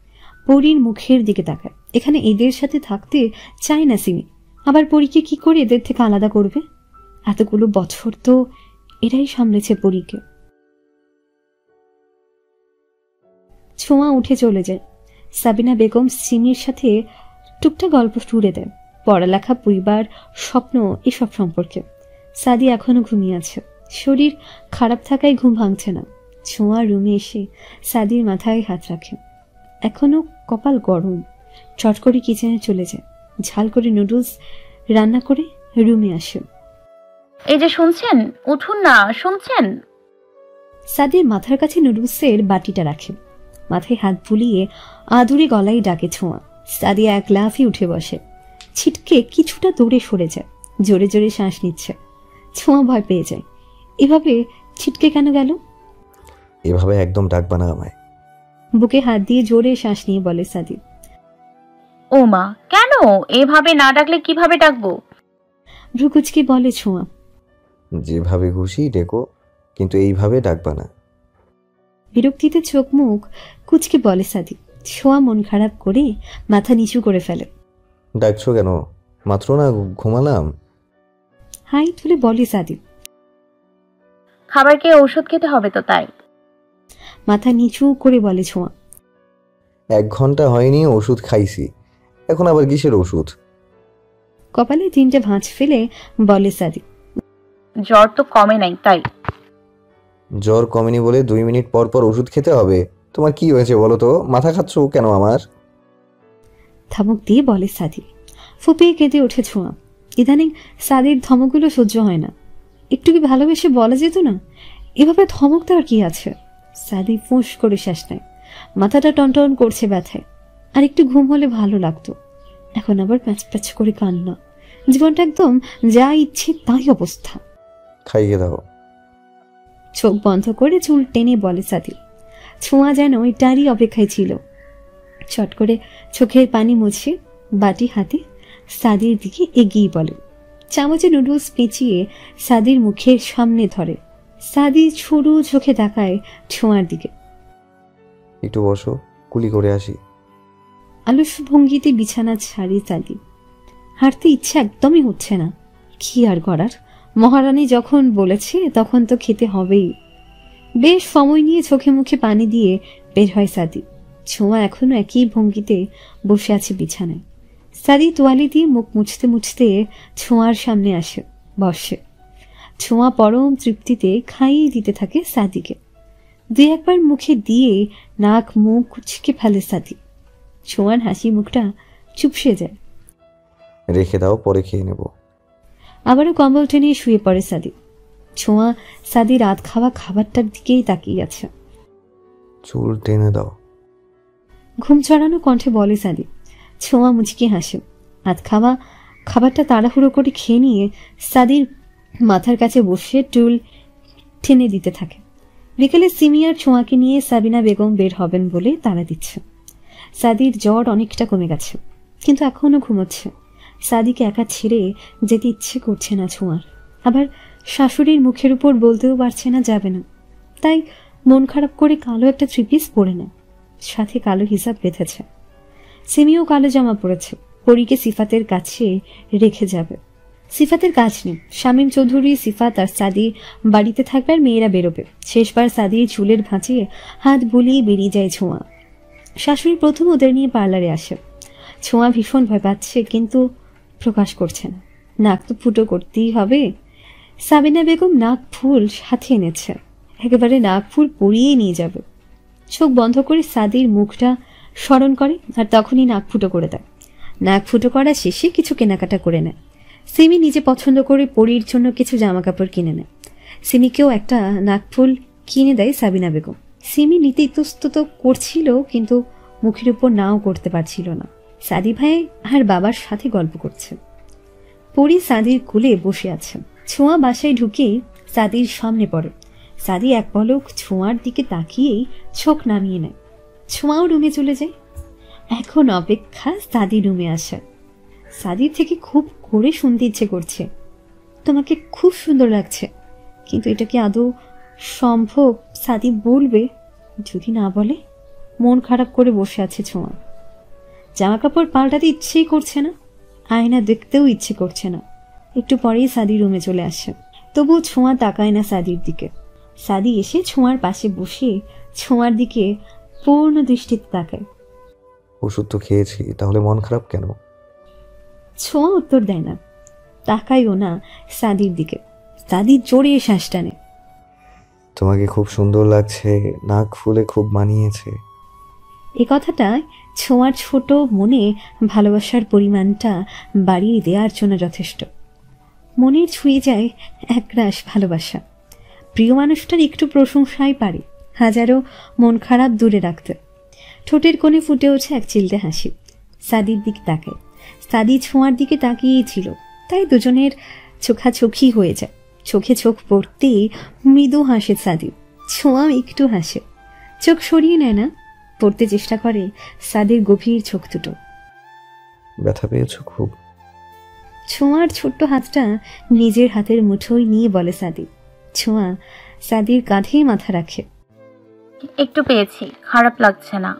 পরীর মুখের দিকে তাকায়। এখানে এদের সাথে থাকতে চায় না সিমি, আবার পরীকে কি করে এদের থেকে আলাদা করবে? এতগুলো বছর তো এরাই সামলেছে পরীকে। ছোঁয়া উঠে চলে যায়। সাবিনা বেগম সিমির সাথে টুকটাক গল্প শুরু দেয়, পড়ালেখা, পরিবার, স্বপ্ন, এসব সম্পর্কে। সাদি এখনো ঘুমিয়ে আছে, শরীর খারাপ থাকায় ঘুম ভাঙছে না। ছোঁয়া রুমে এসে সাদির মাথায় হাত রাখে। এখনো কপাল গরম। চট করে কিচেনে চলে যায়, ঝাল করে নুডলস রান্না করে রুমে আসে। এই যে শুনছেন, উঠুন না, শুনছেন? সাদির মাথার কাছে নুডলসের বাটিটা রাখে, মাথায় হাত বুলিয়ে আদুরে গলায় ডাকে ছোঁয়া। সাদি এক লাফে উঠে বসে, ছিটকে কিছুটা দূরে সরে যায়, জোরে জোরে শ্বাস নিচ্ছে। ছোঁয়া ভয় পেয়ে যায়। এভাবে ছিটকে কেন গেল? এভাবে একদম ডাকবা না আমায়। বুকে হাত দিয়ে জোরে শ্বাস নিয়ে বলে সাদি। ও মা, কেন? এভাবে না ডাকলে কিভাবে ডাকবো? ভ্রুকুচকে বলে ছোঁয়া। যেভাবে খুশি ডেকো, কিন্তু এইভাবে ডাকবা না। বিরক্তিতে চোখ মুখ কুচকে বলে সাদি। ছোঁয়া মন খারাপ করে মাথা নিচু করে ফেলে। ডাকছো কেন? মাত্র না ঘুমালাম। হাই তুলে বলে সাদি। খাবার খেয়ে ওষুধ খেতে হবে তো, তাই। মাথা নিচু করে বলে ছোঁয়া। 1 ঘন্টা হয়নি ওষুধ খাইছি, এখন আবার কিসের ওষুধ? কপালে 3টে ভাঁজ ফেলে বলে সাদি। জ্বর তো কমে নাই, তাই। জ্বর কমেনি বলে 2 মিনিট পর পর ওষুধ খেতে হবে? তোমার কি হয়েছে বলো তো? মাথা খাচ্ছ কেন আমার? ধমক দিয়ে বলে সাদি। ফুপিয়ে কেঁদে ওঠে ছোঁয়া। ইদানিং সাদির ধমকগুলো সহ্য হয় না। একটু কি ভালোবেসে বলা যেত না? এভাবে ধমক দেওয়ার কি আছে? সাদি ফুঁস করে শ্বাস নেয়, মাথাটা টনটন করছে ব্যথায়। আর একটু ঘুম হলে ভালো লাগতো, এখন আবার প্যাচ প্যাচ করে কান্না। জীবনটা একদম যা ইচ্ছে তাই অবস্থা। খাইয়ে দাও। চোখ বন্ধ করে চুল টেনে বলে সাদি। ছোঁয়া যেন এটারই অপেক্ষায় ছিল। চট করে চোখের পানি মুছে বাটি হাতে সাদির দিকে এগিয়ে বলে। চামচে নুডলস পেঁচিয়ে সাদির মুখের সামনে ধরে। সাদি সরু চোখে তাকায় ছোঁয়ার দিকে। একটু বসো, কুলি করে আসি। আলস ভঙ্গিতে বিছানা ছাড়ি সাদি। হাঁটতে ইচ্ছে একদমই হচ্ছে না, কি আর করার? মহারানী যখন বলেছে তখন তো খেতে হবেই। বেশ সময় নিয়ে চোখে মুখে পানি দিয়ে বের হয় সাদি। ছোঁয়া এখনো একই ভঙ্গিতে বসে আছে বিছানায়। সাদি তোয়ালি দিয়ে মুখ মুছতে মুছতে ছোঁয়ার সামনে আসে, বসে। ছোঁয়া পরম তৃপ্তিতে খাইয়ে দিতে থাকে সাদিকে। 2-1 মুখে দিয়ে নাক মুখ কুচকে ফেলে সাদি। ছোঁয়ার হাসি মুখটা চুপসে যায়। রেখে দাও, পরে খেয়ে নেব। আবারও কম্বল টেনে শুয়ে পড়ে সাদি। ছোঁয়া সাদি রাত খাওয়া খাবারটার দিকেই তাকিয়ে আছে। চুল টেনে দাও। ঘুম চড়ানো কণ্ঠে বলে সাদি। ছোঁয়া মুচকি হাসে। রাত খাওয়া খাবারটা তাড়াহুড়ো করে খেয়ে নিয়ে সাদির মাথার কাছে বসে টুল টেনে দিতে থাকে। বিকেলে সিমি আর ছোঁয়াকে নিয়ে সাবিনা বেগম বের হবেন বলে তাড়া দিচ্ছে। সাদির জ্বর অনেকটা কমে গেছে, কিন্তু এখনো ঘুমোচ্ছে। সাদিকে একা ছেড়ে যেতে ইচ্ছে করছে না ছোঁয়ার। আবার শাশুড়ির মুখের উপর বলতেও পারছে না যাবে না। তাই মন খারাপ করে কালো একটা 3 পিস পরে নেয়, সাথে কালো হিসাব বেঁধেছে। সিমিও কালো জামা পরেছে, পরীকে সিফাতের কাছে রেখে যাবে। সিফাতের কাজ নেই, শামীম চৌধুরী, সিফাত আর সাদি বাড়িতে থাকবে আর মেয়েরা বেরোবে। শেষবার সাদির চুলের ভাঁজে হাত বুলিয়ে বেরিয়ে যায় ছোঁয়া। শাশুড়ি প্রথম ওদের নিয়ে পার্লারে আসে। ছোঁয়া ভীষণ ভয় পাচ্ছে, কিন্তু প্রকাশ করছে না। নাক তো ফুটো করতেই হবে। সাবিনা বেগম নাক ফুল সাথে এনেছে, একেবারে নাক ফুল পরিয়ে নিয়ে যাবে। চোখ বন্ধ করে সাদির মুখটা স্মরণ করে আর তখনই নাক ফুটো করে দেয়। নাক ফুটো করা শেষে কিছু কেনাকাটা করে নেয়। সিমি নিজে পছন্দ করে পরীর জন্য কিছু জামা কাপড় কিনে নেয়। সিমিকেও একটা নাকফুল কিনে দেয় সাবিনা বেগম। সিমি নিতে ইতস্তত করছিল, কিন্তু মুখের উপর নাও করতে পারছিল না। সাদি ভাই আর বাবার সাথে গল্প করছে। পরী সাদির কোলে বসে আছে। ছোঁয়া বাসায় ঢুকেই সাদির সামনে পড়ে। সাদি এক পলক ছোঁয়ার দিকে তাকিয়েই চোখ নামিয়ে নেয়। ছোঁয়াও রুমে চলে যায়। এখন অপেক্ষা সাদি রুমে আসা। সাদির থেকে খুব করে শুনতে ইচ্ছে করছে, তোমাকে খুব সুন্দর লাগছে। কিন্তু এটা কি আদৌ সম্ভব সাদি বলবে? যদি না বলে? মন খারাপ করে বসে আছে ছোঁয়া। জামা কাপড় পাল্টাতে ইচ্ছেই করছে না, আয়না দেখতেও ইচ্ছে করছে না। একটু পরেই সাদি রুমে চলে আসে, তবুও ছোঁয়া তাকায় না সাদির দিকে। সাদি এসে ছোঁয়ার পাশে বসে ছোঁয়ার দিকে পূর্ণ দৃষ্টিতে তাকায়। ওষুধ তো খেয়েছি, তাহলে মন খারাপ কেন? ছোঁয়া উত্তর দেয় না, তাকাইও না সাদির দিকে। সাদি জোরে শ্বাস টানে। তোমাকে খুব সুন্দর লাগছে, নাক ফুলে খুব মানিয়েছে। এ কথাটা ছোঁয়ার ছোট মনে ভালোবাসার পরিমাণটা বাড়িয়ে দেওয়ার জন্য যথেষ্ট। মনের ছুঁয়ে যায় একরাশ ভালোবাসা। প্রিয় মানুষটার একটু প্রশংসাই পারে হাজারো মন খারাপ দূরে রাখতে। ঠোঁটের কোণে ফুটে ওঠে এক চিলতে হাসি। সাদির দিকে তাকায়। সাদি ছোঁয়ার দিকে তাকিয়েই ছিল, তাই দুজনের চোখাচোখি হয়ে যায়। চোখে চোখ পড়তেই মৃদু হাসে সাদি। ছোঁয়াও একটু হাসে, চোখ সরিয়ে নেয় না, পড়তে চেষ্টা করে সাদির গভীর চোখ দুটো। ব্যথা পেয়েছো খুব? ছোঁয়ার ছোট্ট হাতটা নিজের হাতের মুঠোয় নিয়ে বলে সাদি। ছোঁয়া সাদির কাঁধেই মাথা রাখে। একটু পেয়েছি, খারাপ লাগছে না।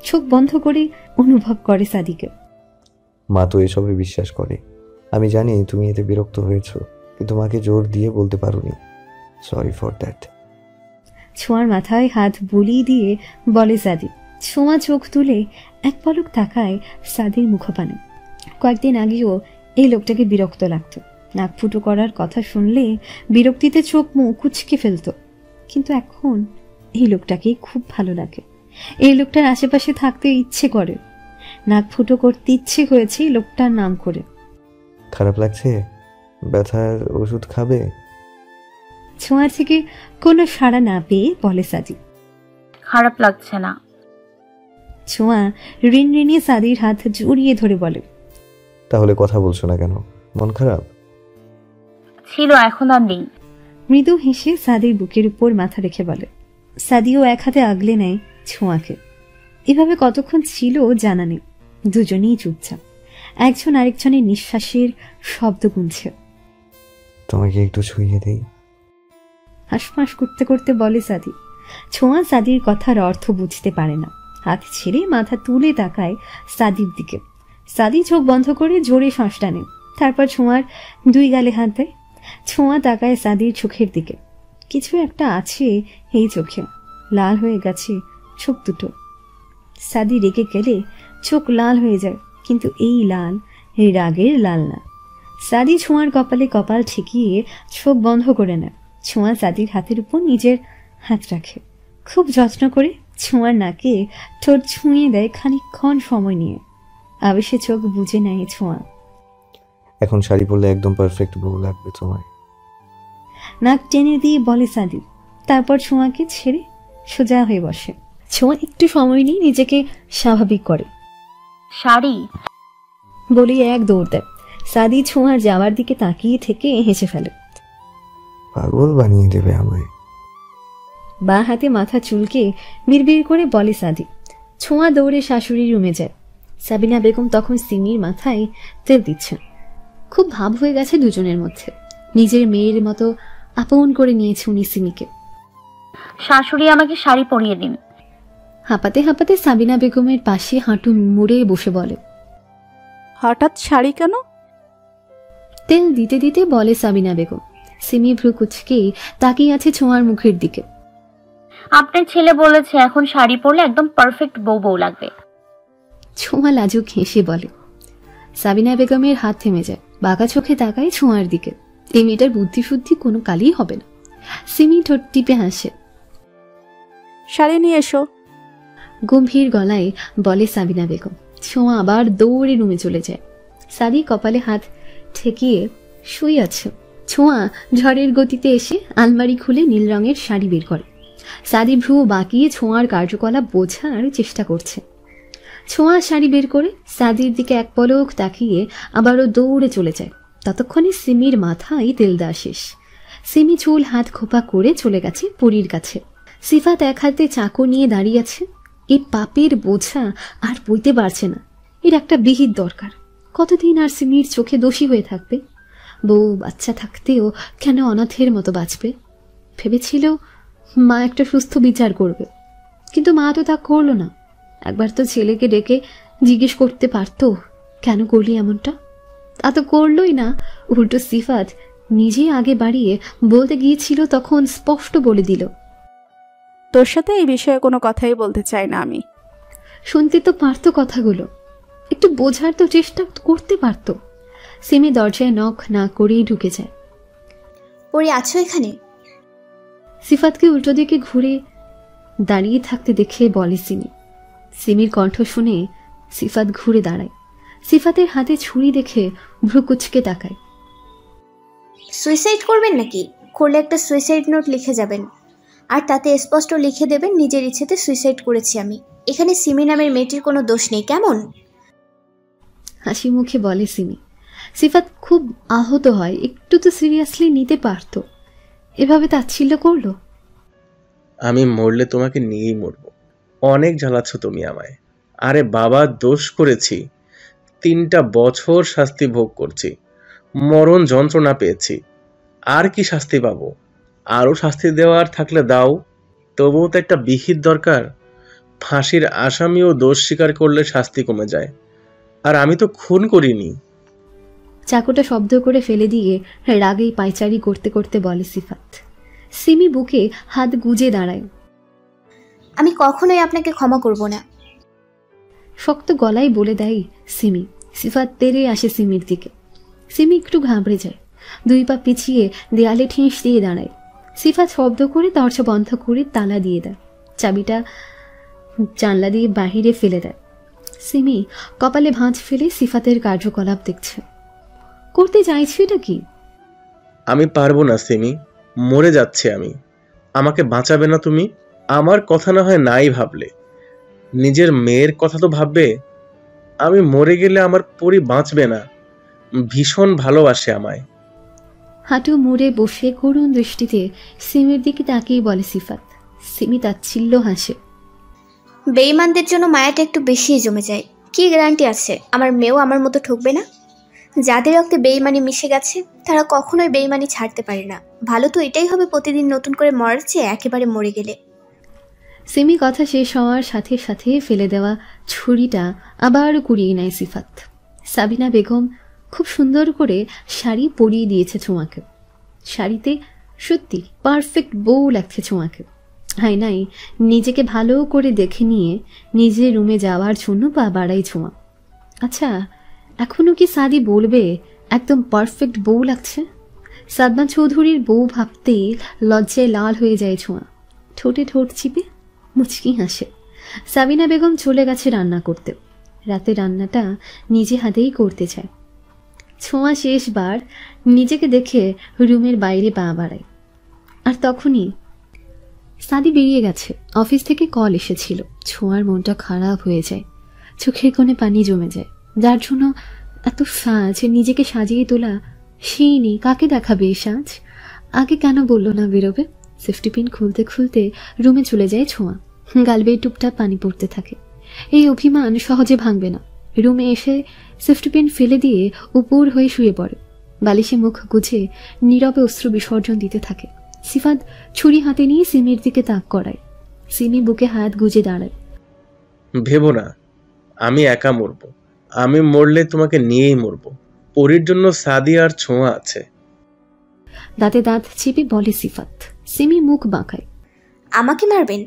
চোখ বন্ধ করে অনুভব করে সাদিকে। মা তো এসবে বিশ্বাস করে। আমি জানি তুমি এতে বিরক্ত হয়েছো, কিন্তু মাকে জোর দিয়ে বলতে পারোনি। Sorry for that. ছোঁয়ার মাথায় হাত বুলিয়ে দিয়ে বলে সাদি। ছোঁয়া চোখ তুলে এক পলক তাকায় সাদির মুখপানে। কয়েকদিন আগেও এই লোকটাকে বিরক্ত লাগতো। নাক ফুটো করার কথা শুনলে বিরক্তিতে চোখ মুখ কুঁচকে ফেলতো, কিন্তু এখন এই লোকটাকে খুব ভালো লাগে। এই লোকটার আশেপাশে থাকতে ইচ্ছে করে। নাক ফুটো করতে ইচ্ছে হয়েছে এই লোকটার নাম করে। খারাপ লাগছে? ব্যথার ওষুধ খাবে? ছোঁয়ার থেকে কোনো সাড়া না পেয়ে বলে সাদি। খারাপ লাগছে না। ছোঁয়া রিনিয়ে সাদির হাত জড়িয়ে ধরে বলে, তাহলে কথা বলছো না কেন? মন খারাপ ছিল, এখন আর নেই। মৃদু হেসে সাদির বুকের উপর মাথা রেখে বলে। সাদিও এক হাতে আগলে নেয় ছোঁয়াকে। এভাবে কতক্ষণ ছিল জানা নেই। দুজনেই চুপচাপ, একজন আরেকজনের নিঃশ্বাসের শব্দ গুনছে। তোমাকে একটু ছুঁয়ে দেই? হাঁসফাঁস করতে করতে বলে সাদি। ছোঁয়া সাদির কথার অর্থ বুঝতে পারে না। হাত ছেড়ে মাথা তুলে তাকায় সাদির দিকে। সাদি চোখ বন্ধ করে জোরে শ্বাস টানে, তারপর ছোঁয়ার দুই গালে হাত দেয়। ছোঁয়া তাকায় সাদির চোখের দিকে। কিছু একটা আছে এই চোখে, লাল হয়ে গেছে চোখ দুটো। সাদি রেগে গেলে চোখ লাল হয়ে যায়, কিন্তু এই লাল এই রাগের লাল না। সাদি ছোঁয়ার কপালে কপাল ঠেকিয়ে চোখ বন্ধ করে নেয়। ছোঁয়া সাদির হাতের উপর নিজের হাত রাখে, খুব যত্ন করে ছোঁয়ার নাকে ঠোঁট ছুঁয়ে দেয় খানিকক্ষণ সময় নিয়ে। আবেশে চোখ বুঝে নেয় ছোঁয়া। এখন শাড়ি পরলে একদম পারফেক্ট বউ লাগবে তোমায়। নাক টেনে দিয়ে বলে সাদি। তারপর ছোঁয়াকে ছেড়ে সোজা হয়ে বসে। ছোঁয়া একটু সময় নিয়ে নিজেকে স্বাভাবিক করে। শাড়ি বলি এক দৌড় দেয়। সাদি ছোঁয়ার যাওয়ার দিকে তাকিয়ে থেকে হেসে ফেলে। পাগল বানিয়ে দেবে আমায়। বা হাতে মাথা চুলকে বিড়বিড় করে বলে সাদি। ছোঁয়া দৌড়ে শাশুড়ির রুমে যায়। সাবিনা বেগম তখন সিমির মাথায় তেল দিচ্ছেন। খুব ভাব হয়ে গেছে দুজনের মধ্যে। নিজের মেয়ের মতো আপন করে নিয়েছে উনি সিমিকে। শাশুড়ি আমাকে শাড়ি পরিয়ে দিন। হাঁপাতে হাঁপাতে সাবিনা বেগমের পাশে হাঁটু মুড়ে বসে বলে। হঠাৎ শাড়ি কেন? তেল দিতে দিতে বলে সাবিনা বেগম। সিমি ভ্রু কুচকে তাকিয়ে আছে ছোঁয়ার মুখের দিকে। আপনার ছেলে বলেছে এখন শাড়ি পরলে একদম পারফেক্ট বউ বউ লাগবে। ছোঁয়া লাজুক হেসে বলে। সাবিনা বেগমের হাত থেমে যায়। বাঁকা চোখে তাকায় ছোঁয়ার দিকে। এই মেয়েটার বুদ্ধি শুদ্ধি কোনো কালই হবে না। সিমি ঠোঁট টিপে হাসে। শাড়ি নিয়ে এসো। গম্ভীর গলায় বলে সাবিনা বেগম। ছোঁয়া আবার দৌড়ে রুমে চলে যায়। সাদি কপালে হাত ঠেকিয়ে শুয়ে আছে। ছোঁয়া ঝড়ের গতিতে এসে আলমারি খুলে নীল রঙের শাড়ি বের করে। সাদি ভ্রু বাঁকিয়ে ছোঁয়ার কার্যকলাপ বোঝার চেষ্টা করছে। ছোঁয়া শাড়ি বের করে সাদির দিকে এক পলক তাকিয়ে আবারও দৌড়ে চলে যায়। ততক্ষণে সিমির মাথায় তেল দেওয়া শেষ। সিমি চুল হাত খোপা করে চলে গেছে পরীর কাছে। সিফাত এক হাতে চাকু নিয়ে দাঁড়িয়ে আছে। এই পাপের বোঝা আর বইতে পারছে না। এর একটা বিহিত দরকার। কতদিন আর সিমির চোখে দোষী হয়ে থাকবে? বউ বাচ্চা থাকতেও কেন অনাথের মতো বাঁচবে? ভেবেছিল মা একটা সুস্থ বিচার করবে, কিন্তু মা তো তা করলো না। একবার তো ছেলেকে ডেকে জিজ্ঞেস করতে পারতো, কেন করলি এমনটা? তা তো করলোই না। উল্টো সিফাত নিজে আগে বাড়িয়ে বলতে গিয়েছিল, তখন স্পষ্ট বলে দিল, তোর সাথে এই বিষয়ে কোনো কথাই বলতে চাই না আমি। শুনতে তো পারতো কথাগুলো, একটু বোঝার তো চেষ্টা করতে পারতো। সিমি দরজায় নখ না করেই ঢুকে যায়। পরি আছো এখানে? সিফাতকে উল্টো দিকে ঘুরে দাঁড়িয়ে থাকতে দেখে বলে সিমি। সিমির কণ্ঠ শুনে সিফাত ঘুরে দাঁড়ায়। সিফাতের হাতে ছুরি দেখে ভ্রু কুচকে তাকায়। সুইসাইড করবেন নাকি? করলে একটা সুইসাইড নোট লিখে যাবেন, আর তাতে স্পষ্ট লিখে দেবেন নিজের ইচ্ছেতে সুইসাইড করেছি আমি। এখানে সিমি নামের মেয়েটির কোনো দোষ নেই, কেমন? হাসি মুখে বলে সিমি। সিফাত খুব আহত হয়। একটু তো সিরিয়াসলি নিতে পারতো, এভাবে তাচ্ছিল্য করলো। আমি মরলে তোমাকে নিয়েই মরবো। অনেক জ্বালাচ্ছ তুমি আমায়। আরে বাবা, দোষ করেছি, 3টা বছর শাস্তি ভোগ করছি, মরণ যন্ত্রণা পেয়েছি, আর কি শাস্তি পাবো? আরো শাস্তি দেওয়ার থাকলে দাও। তবুও তো একটা বিহিত দরকার। ফাঁসির আসামিও দোষ স্বীকার করলে শাস্তি কমে যায়, আর আমি তো খুন করিনি। চাকুটা শব্দ করে ফেলে দিয়ে রাগেই পায়চারি করতে করতে বলে সিফাত। সিমি বুকে হাত গুজে দাঁড়ায়। আমি কখনোই আপনাকে ক্ষমা করব না। শক্ত গলায় বলে দেয় সিমি। সিফাত তেড়ে আসে সিমির দিকে। সিমি একটু ঘাবড়ে যায়, 2 পা পিছিয়ে দেয়ালে ঠেস দিয়ে দাঁড়ায়। সিফাত শব্দ করে দরজা বন্ধ করে তালা দিয়ে দেয়। চাবিটা জানলা দিয়ে বাহিরে ফেলে দেয়। সিমি কপালে ভাঁজ ফেলে সিফাতের কার্যকলাপ দেখছে। করতে চাইছি এটা কি? আমি পারবো না সিমি, মরে যাচ্ছে আমি। আমাকে বাঁচাবে না তুমি? আমার কথা না হয় নাই ভাবলে, নিজের মেয়ের কথা তো ভাববে। আমি মরে গেলে আমার পরি বাঁচবে না। ভীষণ ভালোবাসে আমায়। হাঁটু মুড়ে বসে করুণ দৃষ্টিতে সিমির দিকে তাকিয়ে বলে সিফাত। সিমি তাচ্ছিল্য হাসে। বেঈমানদের জন্য মায়াটা একটু বেশিই জমে যায়। কি গ্যারান্টি আছে আমার মেয়েও আমার মতো ঠকবে না? যাদের রক্তে বেঈমানি মিশে গেছে তারা কখনোই বেঈমানি ছাড়তে পারে না। ভালো তো এটাই হবে প্রতিদিন নতুন করে মরার চেয়ে একেবারে মরে গেলে। সিমি কথা শেষ হওয়ার সাথে সাথে ফেলে দেওয়া ছুরিটা আবার কুড়িয়ে নেয় সিফাত। সাবিনা বেগম খুব সুন্দর করে শাড়ি পরিয়ে দিয়েছে ছোঁয়াকে। শাড়িতে সত্যি পারফেক্ট বউ লাগছে ছোঁয়াকে। আয়নায় নিজেকে ভালো করে দেখে নিয়ে নিজের রুমে যাওয়ার জন্য পা বাড়াই ছোঁয়া। আচ্ছা, এখনো কি সাদি বলবে একদম পারফেক্ট বউ লাগছে? সাদমান চৌধুরীর বউ ভাবতেই লজ্জায় লাল হয়ে যায় ছোঁয়া। ঠোঁটে ঠোঁট চিপে মুচকি হাসে। সাবিনা বেগম চলে গেছে রান্না করতে। রাতে রান্নাটা নিজে হাতেই করতে চায়। ছোঁয়া শেষবার নিজেকে দেখে রুমের বাইরে পা বাড়ায়। আর তখনই সাদি বেরিয়ে গেছে। অফিস থেকে কল এসেছিল। ছোঁয়ার মনটা খারাপ হয়ে যায়, চোখের কোণে পানি জমে যায়। যার জন্য এত সাজ, নিজেকে সাজিয়ে তোলা, সেই নেই। কাকে দেখাবে এই সাজ? আগে কেন বললো না বেরোবে? সেফটি পিন খুলতে খুলতে রুমে চলে যায় ছোঁয়া। গাল বেয়ে টুপটাপ পানি পড়তে থাকে। এই অভিমান সহজে ভাঙবে না। রুমে এসে সেফটি পিন ফেলে দিয়ে উপর হয়ে শুয়ে পড়ে। বালিশে মুখ গুজে নীরবে অশ্রু বিসর্জন দিতে থাকে। সিফাত ছুরি হাতে নিয়ে সিমির দিকে তাক করায়। সিমি বুকে হাত গুজে দাঁড়ায়। ভেবো না আমি একা মরবো। আমি মরলে তোমাকে নিয়েই মরবো। পরির জন্য সাদি আর ছোঁয়া আছে। দাঁতে দাঁত চিপে বলে সিফাত। সিমি মুখ বাঁকায়। আমাকে মারবেন?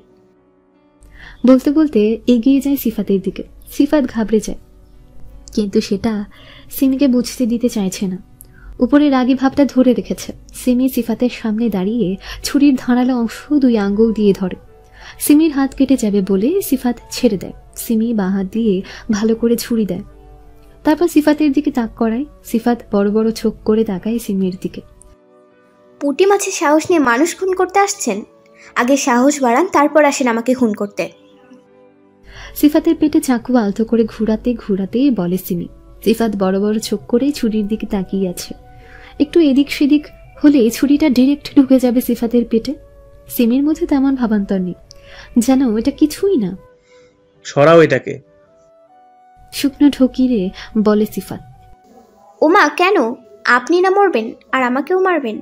বলতে বলতে এগিয়ে যায় সিফাতের দিকে। সিফাত ঘাবড়ে যায়, কিন্তু সেটা সিমিকে বুঝতে দিতে চাইছে না। উপরে রাগী ভাবটা ধরে রেখেছে। সিমি সিফাতের সামনে দাঁড়িয়ে ছুরির ধারালো অংশ 2 আঙ্গুল দিয়ে ধরে। সিমির হাত কেটে যাবে বলে সিফাত ছেড়ে দেয়। সিমি বাঁ হাত দিয়ে ভালো করে ছুরি দেয়। তারপর সিফাতের দিকে তাক করায়। সিফাত বড় বড় চোখ করে তাকায় সিমির দিকে। পুঁটি মাছের সাহস নিয়ে মানুষ খুন করতে আসছেন? আগে সাহস বাড়ান, তারপর আসেন আমাকে খুন করতে। সিফাতের পেটে চাকু আলতো করে ঘুরাতে ঘুরাতে বলে সিমি। সিফাত বড় বড় চোখ করে ছুরির দিকে তাকিয়ে আছে। একটু এদিক সেদিক হলে ছুরিটা ডিরেক্ট ঢুকে যাবে সিফাতের পেটে। সিমির মধ্যে তেমন ভাবান্তর নেই, যেন এটা কিছুই না। সরাও এটাকে, শুকনো ঢকিরে বলে সিফাত। ওমা, কেন? আপনি না মরবেন আর আমাকেও মারবেন?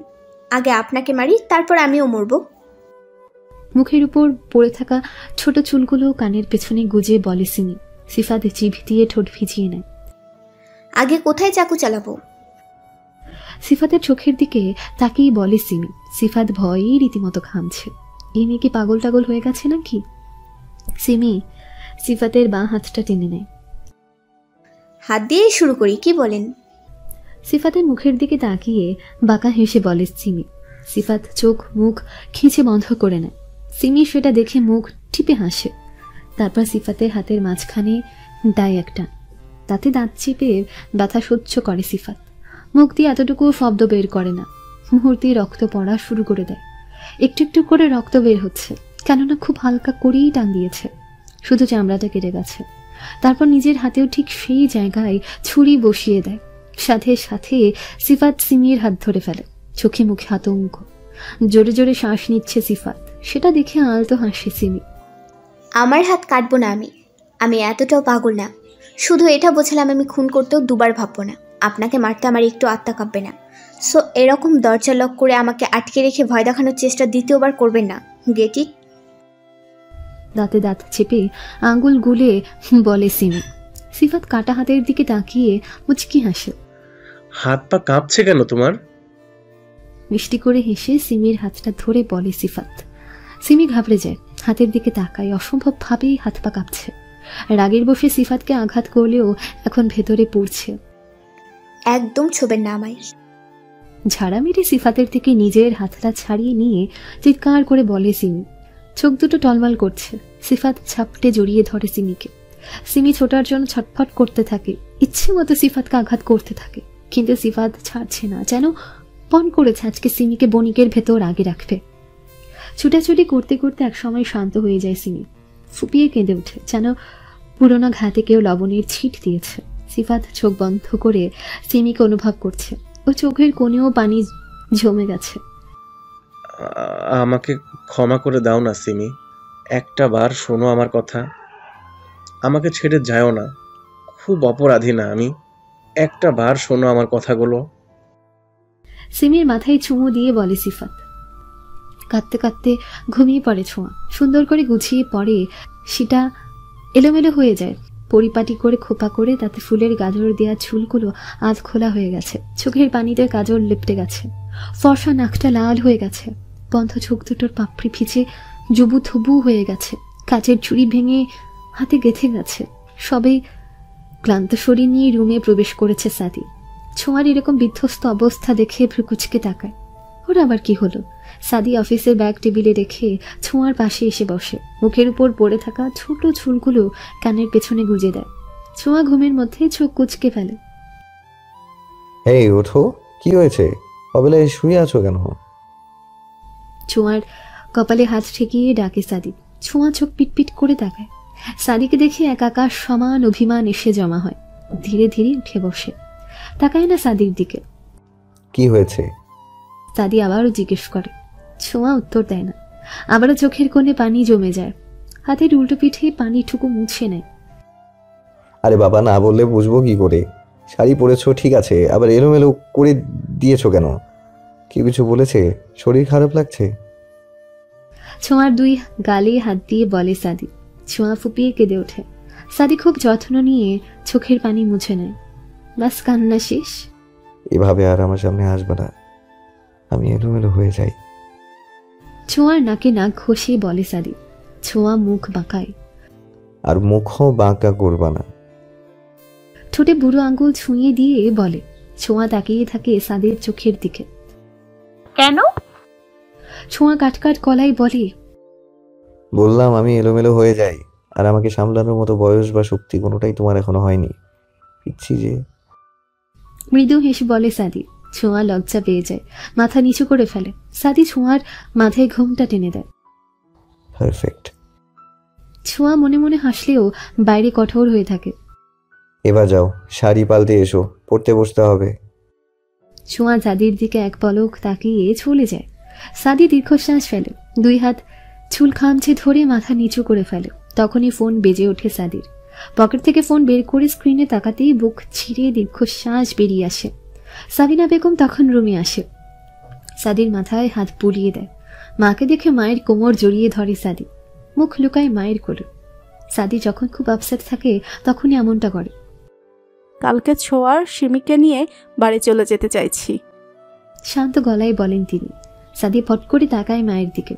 আগে আপনাকে মারি, তারপর আমিও মরব। মুখের উপর পড়ে থাকা ছোট চুলগুলো কানের পেছনে গুজে বলে সিমি। সিফাত জিভ দিয়ে ঠোঁট ভিজিয়ে নেয়। আগে কোথায় চাকু চালাবো? সিফাতের চোখের দিকে তাকিয়ে বলে সিমি। সিফাত ভয়েই রীতিমতো ঘামছে। এই মেয়ে কি পাগল টাগল হয়ে গেছে নাকি? সিমি সিফাতের বাঁ হাতটা টেনে নেয়। হাত দিয়েই শুরু করি, কি বলেন? সিফাতের মুখের দিকে তাকিয়ে বাঁকা হেসে বলে সিমি। সিফাত চোখ মুখ খিঁচে বন্ধ করে নেয়। সিমি সেটা দেখে মুখ টিপে হাসে। তারপর সিফাতের হাতের মাঝখানে দেয় একটা, তাতে দাঁত চেপে ব্যথা সহ্য করে সিফাত। মুখ দিয়ে এতটুকু শব্দ বের করে না। মুহূর্তে রক্ত পড়া শুরু করে দেয়। একটু একটু করে রক্ত বের হচ্ছে, কেননা খুব হালকা করেই টান দিয়েছে, শুধু চামড়াটা কেটে গেছে। তারপর নিজের হাতেও ঠিক সেই জায়গায় ছুরি বসিয়ে দেয়। সাথে সাথে সিফাত সিমির হাত ধরে ফেলে। চোখে মুখে আতঙ্ক। জোরে জোরে শ্বাস নিচ্ছে সিফাত, সেটা দেখে আলতো হাসে সিমি। আমার হাত কাটবো না আমি এতটাও পাগল না। শুধু এটা বোঝালাম আমি খুন করতেও দুবার ভাববো না। আপনাকে মারতে আমার একটু আত্মা কাঁপবে না। সো এরকম দরজা লক করে আমাকে আটকে রেখে ভয় দেখানোর চেষ্টা দ্বিতীয়বার করবেন না। Get it? দাঁতে দাঁত চেপে আঙ্গুল গুলে বলে সিমি। সিফাত কাটা হাতের দিকে তাকিয়ে মুচকি হাসে। হাত পা কাঁপছে কেন তোমার? মিষ্টি করে হেসে সিমির হাতটা ধরে বলে সিফাত। সিমি ঘাবড়ে যায়, হাতের দিকে তাকায়। অসম্ভবভাবেই হাত পা কাঁপছে। রাগের বসে সিফাতকে আঘাত করলেও এখন ভেতরে পড়ছে। একদম ছোবেন না আমায়। ঝাড়া মেরে সিফাতের থেকে নিজের হাতটা ছাড়িয়ে নিয়ে চিৎকার করে বলে সিমি। চোখ দুটো টলমল করছে। সিফাত ঝাপটে জড়িয়ে ধরে সিমিকে। সিমি ছোটার জন্য ছটফট করতে থাকে, ইচ্ছে মতো সিফাতকে আঘাত করতে থাকে, কিন্তু সিফাত ছাড়ছে না, যেন পণ করেছে আজকে সিমিকে বণিকের ভেতর আগে রাখবে। ছুটাছুটি করতে করতে একসময় শান্ত হয়ে যায় সিমি। ফুপিয়ে কেঁদে ওঠে, যেন পুরোনো ঘাতে কেউ লবণের ছিট দিয়েছে। সিফাত চোখ বন্ধ করে সিমিকে অনুভব করছে। ও চোখের কোণেও পানি জমে গেছে। আমাকে ক্ষমা করে দাও না সিমি, একটা বার শোনো আমার কথা, আমাকে ছেড়ে যাও না। খুব অপরাধী না আমি? একটা বার শোনো আমার কথাগুলো। সিমির মাথায় চুমু দিয়ে বলে সিফাত। কাঁদতে কাঁদতে ঘুমিয়ে পড়ে ছোঁয়া। সুন্দর করে গুছিয়ে পড়ে, সেটা এলোমেলো হয়ে যায়। পরিপাটি করে খোপা করে তাতে ফুলের গাজর দেওয়া চুলগুলো আধ খোলা হয়ে গেছে। চোখের পানিতে গাজর লেপটে গেছে। ফর্সা নাকটা লাল হয়ে গেছে। বন্ধ চোখ দুটোর পাপড়ি ভিজে জবু থবু হয়ে গেছে। কাচের চুড়ি ভেঙে হাতে গেঁথে গেছে। সবে ক্লান্ত শরীর নিয়ে রুমে প্রবেশ করেছে সাদি। ছোঁয়ার এরকম বিধ্বস্ত অবস্থা দেখে ভ্রুকুচকে তাকায়। ওর আবার কি হলো? সাদি অফিসের ব্যাগ টেবিলে রেখে ছোঁয়ার পাশে এসে বসে। মুখের উপর পড়ে থাকা ছোট চুলগুলো কানের পেছনে গুজে দেয়। ছোঁয়া ঘুমের মধ্যে চোখ কুচকে ফেলে। এই ওঠো, কি হয়েছে? অবেলায় শুয়ে আছো কেন? ছোঁয়ার কপালে হাত ঠেকিয়ে ডাকে সাদি। ছোঁয়া চোখ পিটপিট করে তাকায়। সাদিকে দেখে এক আকাশ সমান অভিমান এসে জমা হয়। ধীরে ধীরে উঠে বসে, তাকায় না সাদির দিকে। কি হয়েছে? সাদি আবারও জিজ্ঞেস করে। ছোঁয়া উত্তর দেয় না। আবারও চোখের কোণে পানি জমে যায়। হাতের উল্টো পিঠে পানিটুকু মুছে নেয়। আরে বাবা, না বললে বুঝবো কি করে? শাড়ি পরেছো ঠিক আছে, আবার এলোমেলো করে দিয়েছো কেন? কি কিছু বলেছে? শরীর খারাপ লাগছে? ছোঁয়ার দুই গালে হাত দিয়ে বলে সাদি। ছোঁয়া ফুপিয়ে কেঁদে ওঠে। সাদি খুব যত্ন নিয়ে চোখের পানি মুছে নেয়। বাস কান্না শেষ। এভাবে আর আমার সামনে আসবে না, আমি এলোমেলো হয়ে যাই। ছোঁয়ার নাকে নাক ঘষে বলে সাদি। ছোঁয়া মুখ বাঁকায়। আর মুখও বাঁকা করবা না। ঠোঁটে বুড়ো আঙ্গুল ছুঁয়ে দিয়ে বলে। ছোঁয়া তাকিয়ে থাকে সাদির চোখের দিকে। কেন? ছোঁয়া কাটকাট গলায় বলে, বললাম আমি এলোমেলো হয়ে যাই, আর আমাকে সামলানোর মতো বয়স বা শক্তি কোনোটাই তোমার এখনো হয়নি। পিচ্ছি যে। মৃদু হেসে বলে সাদি। ছোঁয়া লজ্জা পেয়ে যায়, মাথা নিচু করে ফেলে। সাদি ছোঁয়ার মাথায় ঘুমটা টেনে দেয়। পারফেক্ট। ছোঁয়া মনে মনে হাসলেও বাইরে কঠোর হয়ে থাকে। এবার যাও, শাড়ি পাল্টে এসো, পড়তে বসতে হবে। ছোঁয়া সাদির দিকে এক পলক তাকিয়ে চলে যায়। সাদি দীর্ঘশ্বাস ফেলে, 2 হাত চুল খামচে ধরে মাথা নিচু করে ফেলে। তখনই ফোন বেজে ওঠে সাদির। পকেট থেকে ফোন বের করে স্ক্রিনে তাকাতেই বুক ছিঁড়ে দীর্ঘশ্বাস বেরিয়ে আসে। সাবিনা বেগম তখন রুমে আসে। সাদির মাথায় হাত বুলিয়ে দেয়। মাকে দেখে মায়ের কোমর জড়িয়ে ধরে সাদি, মুখ লুকায় মায়ের কোলে। সাদি যখন খুব আপসেট থাকে তখনই এমনটা করে। কালকে ছোঁয়ার সিমিকে নিয়ে বাড়ি চলে যেতে চাইছি, শান্ত গলায় বলেন তিনি। সাদি ফট করে তাকায় মায়ের দিকে।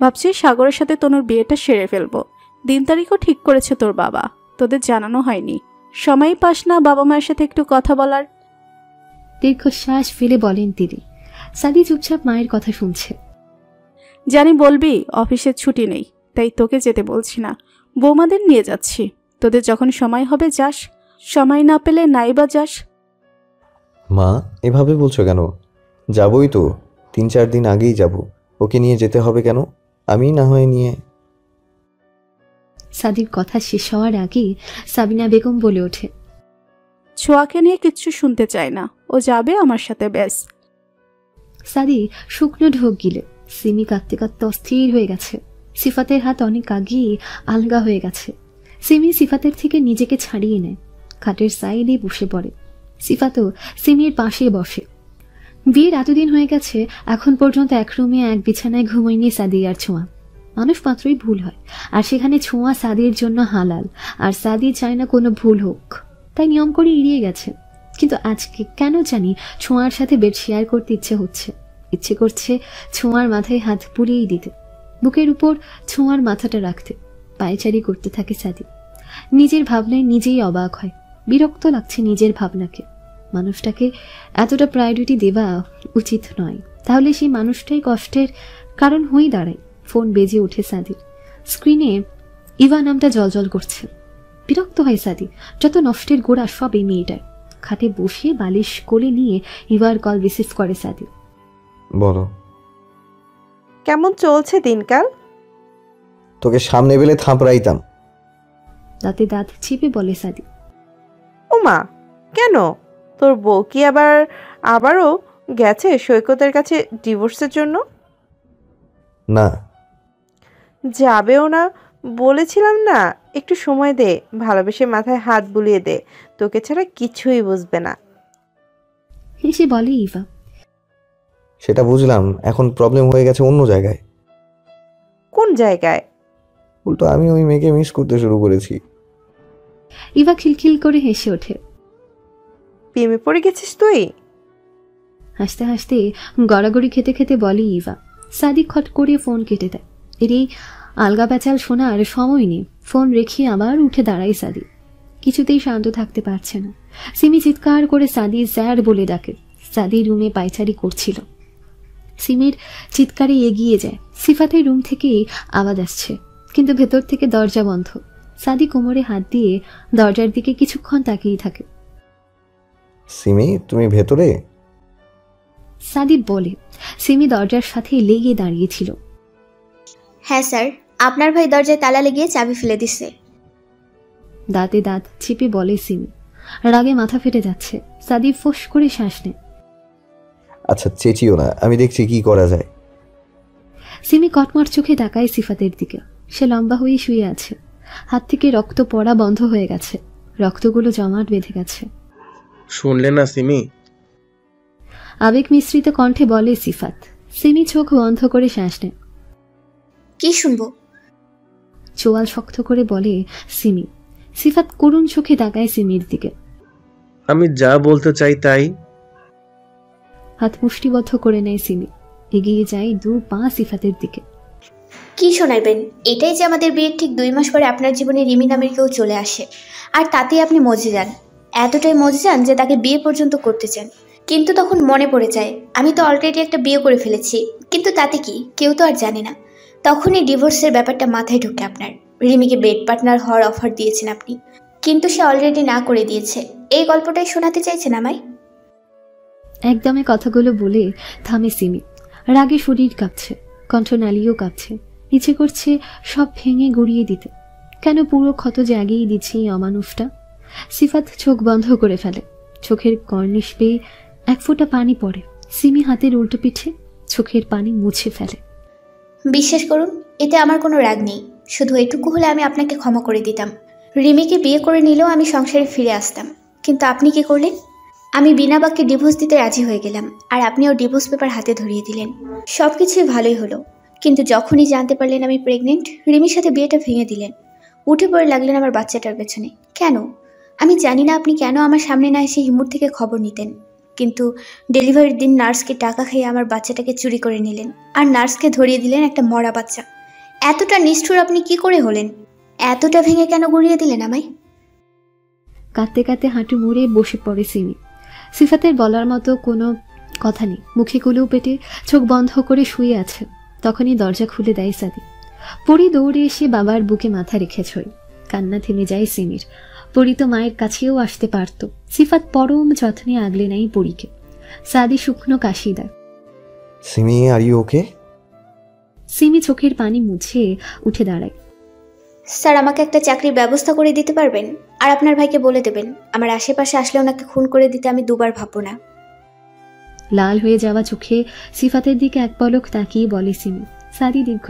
ভাবছি সাগরের সাথে তনুর বিয়েটা সেরে ফেলবো। দিন তারিখও ঠিক করেছে তোর বাবা, তোদের জানানো হয়নি। সময় পাস না বাবা মায়ের সাথে একটু কথা বলার? দীর্ঘশ্বাস ফেলে বলেন তিনি। সাদি চুপচাপ মায়ের কথা শুনছে। জানি বলবি অফিসের ছুটি নেই, তাই তোকে যেতে বলছি না, বৌমাদের নিয়ে যাচ্ছি। তোদের যখন সময় হবে যাস, সময় না পেলে নাইবা যাস। মা, এভাবে বলছো কেন? যাবই তো, 3-4 দিন আগেই যাব। ওকে নিয়ে যেতে হবে কেন? আমি না হয় নিয়ে। সাদির কথা শেষ হওয়ার আগেই সাবিনা বেগম বলে ওঠে, ছোঁয়াকে নিয়ে কিচ্ছু শুনতে চায় না, ও যাবে আমার সাথে ব্যাস। সাদি শুকনো ঢোক গিলে। সিমি কাঁদতে কাঁদতে অস্থির হয়ে গেছে। সিফাতের হাত অনেক আগেই আলগা হয়ে গেছে। সিমি সিফাতের থেকে নিজেকে ছাড়িয়ে নেয়, খাটের সাইডে বসে পড়ে। সিফাতও সিমির পাশে বসে। বিয়ের এতদিন হয়ে গেছে, এখন পর্যন্ত এক রুমে এক বিছানায় ঘুমোয়নি সাদি আর ছোঁয়া। মানুষ মাত্রই ভুল হয়, আর সেখানে ছোঁয়া সাদির জন্য হালাল, আর সাদি চায় না কোনো ভুল হোক, তাই নিয়ম করে এড়িয়ে গেছে। কিন্তু আজকে কেন জানি ছোঁয়ার সাথে বেড শেয়ার করতে ইচ্ছে করছে ছোঁয়ার মাথায় হাত বুলিয়েই দিতে, বুকের উপর ছোঁয়ার মাথাটা রাখতে। পায়চারি করতে থাকে সাদি। নিজের ভাবনায় নিজেই অবাক হয়, বিরক্ত লাগছে নিজের ভাবনাকে। মানুষটাকে এতটা প্রায়োরিটি দেওয়া উচিত নয়, তাহলে সেই মানুষটাই কষ্টের কারণ হয়ে দাঁড়ায়। ফোন বেজে ওঠে সাদির। স্ক্রিনে ইভা নামটা জলজল করছে। বিরক্ত হয় সাদি, যত নষ্টের গোড়া সব এই মেয়েটার। খাটে বসে বালিশ কোলে নিয়ে ইভার কল রিসিভ করে সাদি। বলো, কেমন চলছে দিনকাল? তোকে সামনে পেলে থাপড়াইতাম। দাঁতে দাঁত চিপে বলে সাদি। ও মা, কেন? তোর বউ কি আবারও গেছে সৈকতের কাছে ডিভোর্সের জন্য? না। যাবেও না? বলেছিলাম না, একটু সময় দে, ভালোবেসে মাথায় হাত বুলিয়ে দে, তোকে ছাড়া কিছুই বুঝবে না। হেসে বলে ইভা। সেটা বুঝলাম, এখন প্রবলেম হয়ে গেছে অন্য জায়গায়। কোন জায়গায়? উল্টো আমি ওই মেয়েকে মিস করতে শুরু করেছি। ইভা খিলখিল করে হেসে ওঠে। প্রেমে পড়ে গেছিস তুই? হাসতে হাসতে গড়াগড়ি খেতে খেতে বলে ইভা। সাদি খট করে ফোন কেটে দেয়। এর এই আলগা প্যাচাল শোনার সময় নেই। ফোন রেখে আবার উঠে দাঁড়ায় সাদি। কিছুতেই শান্ত থাকতে পারছে না। সিমি চিৎকার করে সাদি স্যার বলে ডাকে। সাদি রুমে পায়চারি করছিল। সিমির চিৎকারে এগিয়ে যায়। সিফাতের রুম থেকে আওয়াজ আসছে, কিন্তু ভেতর থেকে দরজা বন্ধ। সাদি কোমরে হাত দিয়ে দরজার দিকে কিছুক্ষণ তাকিয়ে থাকে। সিমি, তুমি ভেতরে? সাদি বলে। সিমি দরজার সাথে লেগে দাঁড়িয়েছিল। হ্যাঁ স্যার, আপনার ভাই দরজায় তালা লেগিয়ে চাবি ফেলে দিছে। দাঁতে দাঁত চিপে বলে সিমি। রাগে মাথা ফেটে যাচ্ছে। সাদি ফোঁস করে শ্বাস নেয়। আচ্ছা, চেঁচিও না, আমি দেখছি কি করা যায়। সিমি কটমট চোখে তাকায় সিফাতের দিকে। সে লম্বা হয়ে শুয়ে আছে। হাত থেকে রক্ত পড়া বন্ধ হয়ে গেছে। রক্তগুলো জমাট বেঁধে গেছে। শুনলে না সিমি? আবেগ মিশ্রিত কণ্ঠে বলে সিফাত। সিমি চোখ বন্ধ করে শ্বাস নেয়। কি শুনবো? চোয়াল শক্ত করে বলে সিমি। সিফাত করুণ চোখে তাকায় সিমির দিকে। আমি যা বলতে চাই তাই। হাত মুষ্টিবদ্ধ করে নেয় সিমি। এগিয়ে যায় 2 পা সিফাতের দিকে। কি শোনাইবেন? এটাই যে আমাদের বিয়ের ঠিক 2 মাস পরে আপনার জীবনে রিমি নামের কেউ চলে আসে, আর তাতেই আপনি মজে যান। এতটাই মজে যান যে তাকে বিয়ে পর্যন্ত করতে চান। কিন্তু তখন মনে পড়ে যায় আমি তো অলরেডি একটা বিয়ে করে ফেলেছি, কিন্তু তাতে কি, কেউ তো আর জানে না। তখনই ডিভোর্সের ব্যাপারটা মাথায় ঢোকে আপনার। রিমিকে বেড পার্টনার হওয়ার অফার দিয়েছেন আপনি, কিন্তু সে অলরেডি না করে দিয়েছে। এই গল্পটাই শোনাতে চাইছেন আমায়? একদমে কথাগুলো বলে থামে সিমি। রাগে শরীর কাঁপছে, কণ্ঠনালীও কাঁপছে, ইচ্ছে করছে সব ভেঙে গড়িয়ে দিতে। কেন পুরো ক্ষত জাগিয়ে দিচ্ছে এই অমানুষটা? সিফাত চোখ বন্ধ করে ফেলে, চোখের কর্নিশ পেয়ে এক ফোঁটা পানি পড়ে। সিমি হাতের উল্টো পিঠে চোখের পানি মুছে ফেলে। বিশ্বাস করুন, এতে আমার কোনো রাগ নেই। শুধু এটুকু হলে আমি আপনাকে ক্ষমা করে দিতাম। রিমিকে বিয়ে করে নিলেও আমি সংসারে ফিরে আসতাম। কিন্তু আপনি কি করলেন? আমি বিনা বাক্যে ডিভোর্স দিতে রাজি হয়ে গেলাম, আর আপনিও ডিভোর্স পেপার হাতে ধরিয়ে দিলেন। সব কিছুই ভালোই হলো, কিন্তু যখনই জানতে পারলেন আমি প্রেগনেন্ট, রিমির সাথে বিয়েটা ভেঙে দিলেন। উঠে পড়ে লাগলেন আমার বাচ্চাটার পেছনে। কেন? আমি জানি না আপনি কেন আমার সামনে না এসে হিমুর থেকে খবর নিতেন, কিন্তু ডেলিভারির দিন নার্সকে টাকা খেয়ে আমার বাচ্চাটাকে চুরি করে নিলেন, আর নার্সকে ধরিয়ে দিলেন একটা মরা বাচ্চা। এতটা নিষ্ঠুর আপনি কি করে হলেন? এতটা ভেঙে কেন গড়িয়ে দিলেন আমায়? কাঁদতে কাঁদতে হাঁটু মুড়ে বসে পড়ে সিমি। সিফাতের বলার মতো কোনো কথা নেই, মুখে কুলেও পেটে চোখ বন্ধ করে শুয়ে আছে। তখনই দরজা খুলে দেয় সাদি। পরি দৌড়ে এসে বাবার বুকে মাথা রেখেছই। কান্না থেমে যায় সিমির। পরি তো মায়ের কাছেও আসতে পারত। সিফাত পরম যত্নে আগলে নেয় পরিকে। সাদি শুকনো কাশি দেয়। Simi, are you okay? Simi চোখের পানি মুছে উঠে দাঁড়ায়। স্যার, আমাকে একটা চাকরির ব্যবস্থা করে দিতে পারবেন? আর আপনার ভাইকে বলে দেবেন আমার আশেপাশে আসলে ওনাকে খুন করে দিতে আমি দুবার ভাববো না। লাল হয়ে যাওয়া চোখে সিফাতের দিকে এক পলক তাকিয়ে বলে সিমি। সাদি দীর্ঘ